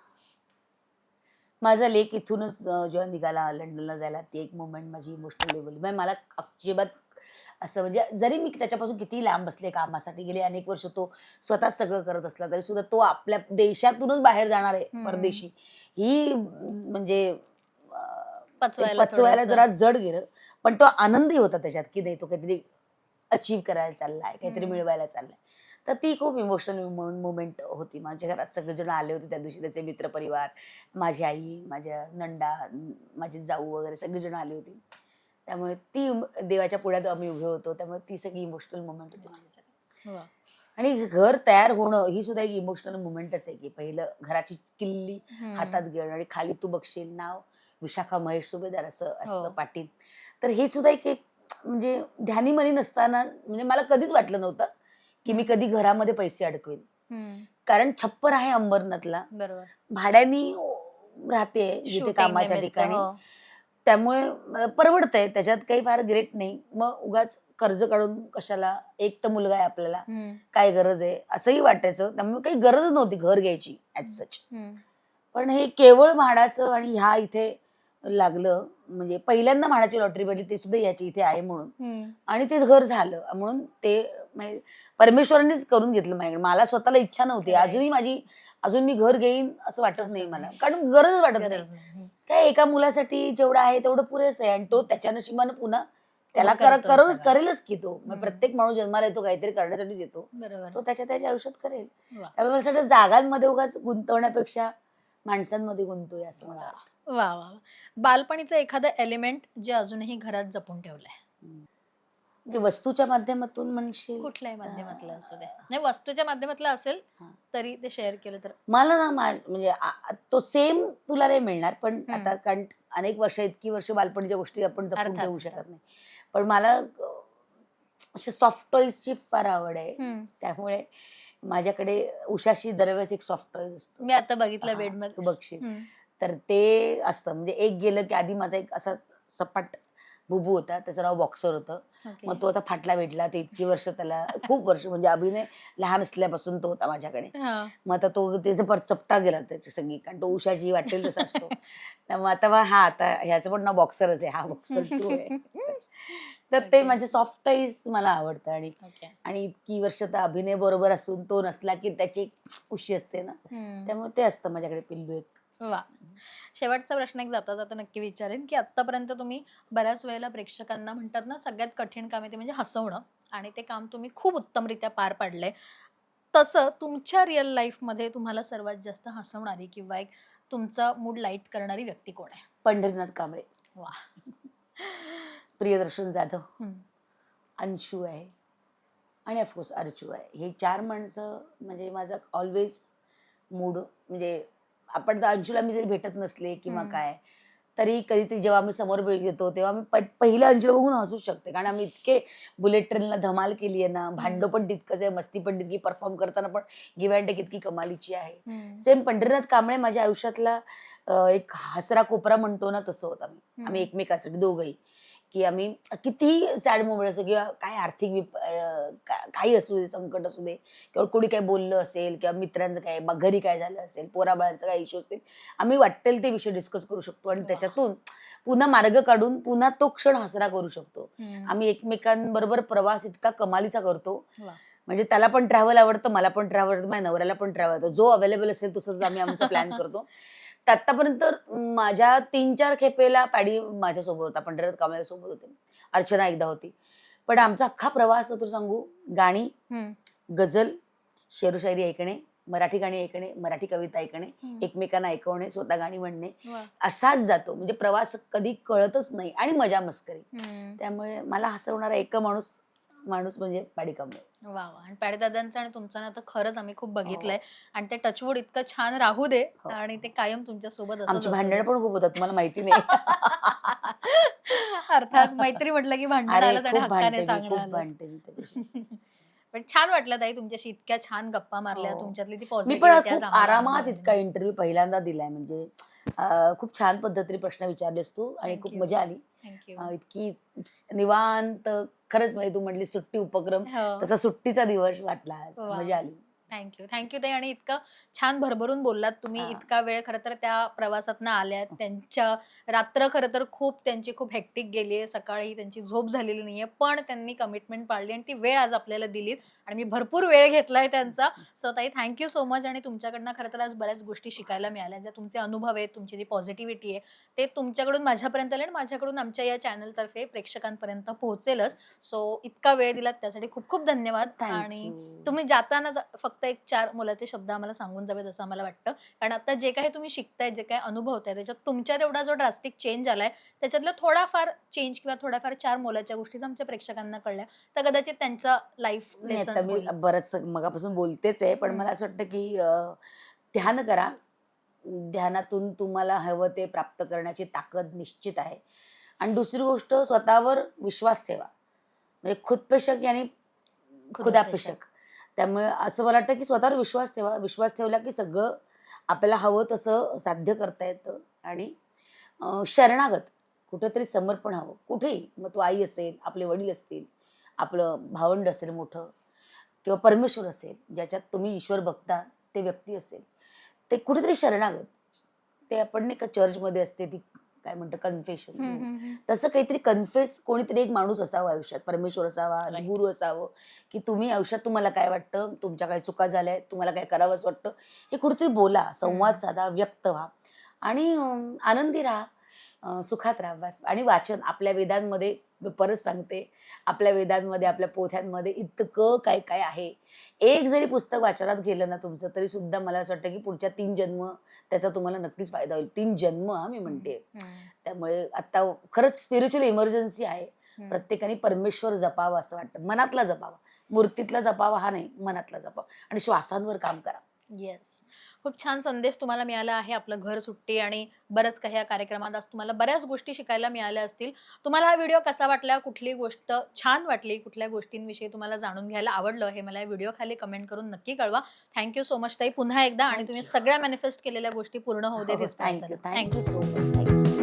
माझा लेक इथूनच जेव्हा निघाला लंडनला जायला, ती एक मोमेंट माझी इमोशनल लेवल, म्हणजे मला अजिबात असं, म्हणजे जरी मी त्याच्यापासून किती लांब बसले कामासाठी, गेले अनेक वर्ष तो स्वतःच सगळं करत असला तरी सुद्धा तो आपल्या देशातूनच बाहेर जाणार आहे परदेशी, ही म्हणजे ते पचवायला जरा जड गेलं. पण तो आनंदी होता त्याच्यात की नाही, तो काहीतरी अचीव्ह करायला चाललाय, काहीतरी मिळवायला चाललाय. तर ती खूप इमोशनल मुमेंट होती. माझ्या घरात सगळेजण आले होते त्या दिवशी, त्याचे मित्रपरिवार, माझी आई, माझ्या नंदा, माझी जाऊ वगैरे सगळेजण आले होते, त्यामुळे ती देवाच्या पुढ्यात आम्ही उभे होतो, त्यामुळे ती सगळी इमोशनल मुमेंट होती माझ्यासाठी. आणि घर तयार होणं ही सुद्धा एक इमोशनल मुमेंटच आहे, की पहिलं घराची किल्ली हातात घेणं आणि खाली तू बघशील नाव विशाखा महेश सुभेदार असं असतं पाटील. तर हे सुद्धा एक म्हणजे ध्यानी मनी नसताना, म्हणजे मला कधीच वाटलं नव्हतं की मी कधी घरामध्ये पैसे अडकवेन, कारण छप्पर आहे अंबरनाथला, बरोबर, भाड्यानी राहते जिथे कामाच्या ठिकाणी, त्यामुळे परवडतंय, त्याच्यात काही फार ग्रेट नाही. मग उगाच कर्ज काढून कशाला, एक तर मुलगा आहे आपल्याला, काय गरज आहे असंही वाटायचं, त्यामुळे काही गरज नव्हती घर घ्यायची ऍज सच. पण हे केवळ म्हाडाचं आणि ह्या इथे लागलं, म्हणजे पहिल्यांदा म्हाडाची लॉटरी पडली, ते सुद्धा याची इथे आहे म्हणून, आणि ते घर झालं म्हणून ते परमेश्वरांनीच करून घेतलं माझ्याकडे. मला स्वतःला इच्छा नव्हती, अजून मी घर घेईन असं वाटत नाही मला, कारण गरज वाटत नाही. काय एका मुलासाठी जेवढं आहे तेवढं पुरेसं आहे, आणि तो त्याच्या नशिबानं पुन्हा त्याला करेलच की तो. प्रत्येक माणूस जन्माला येतो काहीतरी करण्यासाठीच येतो, तो त्याच्या आयुष्यात करेल. त्यामुळे मला वाटतं जागांमध्ये उगाच गुंतवण्यापेक्षा माणसांमध्ये गुंतूया असं मला वाटतं. वा वा. बालपणीचं एखादं एलिमेंट जे अजूनही घरात जपून ठेवलंय? म्हणजे वस्तूच्या माध्यमातून म्हणशील, कुठल्याही माध्यमातलं असू दे, नाही वस्तूच्या माध्यमातलं असेल तरी ते शेअर केलं तर. मला ना म्हणजे तो सेम तुला नाही मिळणार, पण आता कारण अनेक वर्ष, इतकी वर्ष बालपणीच्या गोष्टी आपण जपून ठेवू शकत नाही, पण मला अशा सॉफ्ट टॉईजची फार आवड आहे, त्यामुळे माझ्याकडे उषाशी दरवेळेस एक सॉफ्ट टॉईज असतो. मी आता बघितलं बेडमध्ये, तू बघशील तर ते असतं. म्हणजे एक गेलं की आधी माझा एक असा सपाट बुबू होता, त्याचं नाव बॉक्सर होतं. मग तो आता फाटला भेटला, ते इतकी वर्ष त्याला खूप वर्ष, म्हणजे अभिनय लहान असल्यापासून तो होता माझ्याकडे. मग आता तो त्याचा परत चपटा गेला त्याची सगळी, कारण तो उषाची वाटेल तसा असतो. त्यामुळे आता ह्याचं पण नाव बॉक्सरच आहे, हा बॉक्सर 2 आहे. तर ते Okay. माझे सॉफ्ट टॉईज मला आवडतं. आणि ओके. आणि इतकी वर्ष तर अभिनय बरोबर असून तो नसला की त्याची एक खुशी असते ना, त्यामुळे ते असतं माझ्याकडे पिल्लू एक. वा. शेवटचा प्रश्न एक जाता जाता नक्की विचारेन, की आतापर्यंत तुम्ही बऱ्याच वेळेला प्रेक्षकांना म्हणतात ना, सगळ्यात कठीण काम आहे ते म्हणजे हसवणं, आणि ते काम तुम्ही खूप उत्तमरित्या पार पाडलंय. तसं तुमच्या रिअल लाईफमध्ये तुम्हाला सर्वात जास्त हसवणारी किंवा एक तुमचा मूड लाईट करणारी व्यक्ती कोण आहे? पंढरीनाथ कांबळे, वा. प्रियदर्शन जाधव, हम्म. अंशू आहे आणि ऑफकोर्स अर्चू आहे. हे 4 माणसं म्हणजे माझा ऑलवेज मूड, म्हणजे आपण तर अंशूला मी जरी भेटत नसले किंवा हम्म. काय, तरी कधीतरी जेव्हा आम्ही समोर येतो तेव्हा मी पहिलं अंशूला बघून हसूच शकते. कारण आम्ही इतके बुलेट ट्रेनला धमाल केली आहे ना, भांडो पण तितकंच आहे, मस्ती पण तितकी, परफॉर्म करताना पण गिव्ह अँड टेक इतकी कमालीची आहे. हम्म. सेम पंढरीनाथ कांबळे माझ्या आयुष्यातला एक हसरा कोपरा म्हणतो ना, तसं होतं. आम्ही एकमेकासाठी दोघंही, की आम्ही कितीही सॅड मोमेंट असो किंवा काय आर्थिक काही असू दे, संकट असू दे, किंवा कोणी काही बोललं असेल किंवा मित्रांचं काय, घरी काय झालं असेल, पोराबाळांचा काय इश्यू असेल, आम्ही वाटेल ते विषय डिस्कस करू शकतो आणि वा. त्याच्यातून पुन्हा मार्ग काढून पुन्हा तो क्षण हसरा करू शकतो. हम्म. आम्ही एकमेकांबरोबर प्रवास इतका कमालीचा करतो. वा. म्हणजे त्याला पण ट्रॅव्हल आवडतं, मला पण ट्रॅव्हल आवडतं, माझ्या नवऱ्याला पण ट्रॅव्हल आवडतं. जो अवेलेबल असेल तसंच आम्ही आमचा प्लॅन करतो. तर आतापर्यंत माझ्या 3-4 खेपेला पॅडी माझ्यासोबत होता, पंढरीनाथ कांबळे सोबत होते, अर्चना एकदा होती. पण आमचा अख्खा प्रवास तर सांगू, गाणी, हम्म. गझल, शेरोशायरी ऐकणे, मराठी गाणी ऐकणे, मराठी कविता ऐकणे, हम्म. एकमेकांना ऐकवणे, स्वतः गाणी म्हणणे, वा. असाच जातो. म्हणजे प्रवास कधी कळतच नाही आणि मजा मस्करी. हम्म. त्यामुळे मला हसवणारा एक माणूस म्हणजे पॅडी कांबळे. वा वा. आणि पॅडीदादांचं आणि तुमचं ना तर खरंच आम्ही खूप बघितलंय, हो. आणि ते टचवूड इतकं छान राहू दे, हो. आणि ते कायम तुमच्या सोबत असंच आमची असू भांडणं दे. पण खूप होतात, तुम्हाला माहिती नाही. अर्थात मैत्री म्हटलं की भांडण अरे आलंच आणि खूप हक्काने भांडते मी, सांगणं खूप आलंच. भांडते मी त्याच्याशी. पण छान वाटलं ताई तुमच्याशी इतक्या छान गप्पा मारल्या, हो. तुमच्यातली ती मी पण पॉझिटिव्हिटी आज खूप आम्हाला आरामात इतका अनुभवायला. इंटरव्ह्यू पहिल्यांदा दिलाय. म्हणजे खूप छान पद्धतीने प्रश्न विचारलेस तू आणि खूप थँक्यू. मजा आली. थँक्यू. इतकी निवांत, खरंच म्हणजे तू म्हटली सुट्टी उपक्रम, हो. तसा सुट्टीचा दिवस वाटला आज, वा. मजा आली. थँक्यू. थँक्यू ताई. आणि इतकं छान भरभरून बोललात तुम्ही. हा. इतका वेळ खरं तर त्या प्रवासातनं आल्यात. त्यांच्या रात्र खरं तर त्यांची खूप हेक्टिक गेली आहे. सकाळी त्यांची झोप झालेली नाहीये. पण त्यांनी कमिटमेंट पाळली आणि ती वेळ आज आपल्याला दिलीत, आणि मी भरपूर वेळ घेतलाय त्यांचा. सो ताई, थँक्यू सो मच. आणि तुमच्याकडनं खरं तर आज बऱ्याच गोष्टी शिकायला मिळाल्या. जे तुमचे अनुभव आहेत, तुमची जी पॉझिटिव्हिटी आहे, ते तुमच्याकडून माझ्यापर्यंत आले आणि माझ्याकडून आमच्या या चॅनलतर्फे प्रेक्षकांपर्यंत पोहोचेलच. सो इतका वेळ दिलात त्यासाठी खूप खूप धन्यवाद. आणि थँक्यू. तुम्ही जाताना फक्त एक 4 मोलाचे शब्द आम्हाला सांगून जावेत असं आम्हाला वाटतं. कारण आता जे काही तुम्ही शिकताय, जे काही अनुभवताय, त्याच्यात तुमच्यात एवढा जो ड्रास्टिक चेंज आलाय, त्याच्यातला थोडाफार चेंज किंवा थोड्याफार 4 मोलाच्या गोष्टी जर आमच्या प्रेक्षकांना कळल्या, तर कदाचित त्यांचा लाईफ नाही, आता लेसन मी होईल. बरंच मगापासून बोलतेच आहे, पण मला असं वाटतं की ध्यान करा. ध्यानातून तुम्हाला हवं ते प्राप्त करण्याची ताकद निश्चित आहे. आणि दुसरी गोष्ट, स्वतःवर विश्वास ठेवा. म्हणजे खुदपेशक यानी खुदापेशक. त्यामुळे असं मला वाटतं की स्वतःवर विश्वास ठेवा. विश्वास ठेवला की सगळं आपल्याला हवं तसं साध्य करता येतं. आणि शरणागत, कुठेतरी समर्पण हवं, कुठेही. मग तो आई असेल, आपले वडील असतील, आपलं भावंड असेल मोठं, किंवा परमेश्वर असेल, ज्याच्यात तुम्ही ईश्वर बघता, ते व्यक्ती असेल, ते कुठेतरी शरणागत. ते आपण नाही का चर्चमध्ये असते ती काय म्हणतं, कन्फेशन, तसं काहीतरी कन्फेस कोणीतरी एक माणूस असावा आयुष्यात, परमेश्वर असावा, Right. गुरु असावं, की तुम्ही आयुष्यात तुम्हाला काय वाटतं, तुमच्या काय चुका झाल्या, तुम्हाला काय करावंसं वाटतं, हे कुठेतरी बोला, संवाद साधा, व्यक्त व्हा आणि आनंदी राहा, सुखात राहा बस. आणि वाचन, आपल्या वेदांमध्ये, मी परत सांगते, आपल्या वेदांमध्ये, आपल्या पोथ्यांमध्ये इतकं काय काय आहे. एक जरी पुस्तक वाचनात गेलं ना तुमचं, तरी सुद्धा मला असं वाटतं की पुढच्या 3 जन्म त्याचा तुम्हाला नक्कीच फायदा होईल. 3 जन्म मी म्हणते. त्यामुळे आता खरंच स्पिरिच्युअल इमर्जन्सी आहे. प्रत्येकाने परमेश्वर जपावा असं वाटतं. मनातला जपावा, मूर्तीतला जपावा हा नाही, मनातला जपावा. आणि श्वासांवर काम करा. येस. खूप छान संदेश तुम्हाला मिळाला आहे. आपलं घर सुट्टी आणि बरंच काही या कार्यक्रमात आज तुम्हाला बऱ्याच गोष्टी शिकायला मिळाल्या असतील. तुम्हाला हा व्हिडिओ कसा वाटला, कुठली गोष्ट छान वाटली, कुठल्या गोष्टींविषयी तुम्हाला जाणून घ्यायला आवडलं, हे मला या व्हिडिओ खाली कमेंट करून नक्की कळवा. थँक्यू सो मच ताई पुन्हा एकदा. आणि Thank तुम्ही you. सगळ्या मॅनिफेस्ट केलेल्या गोष्टी पूर्ण होऊ देत हीच प्रार्थना. Thank you thank you. So much. Thank you.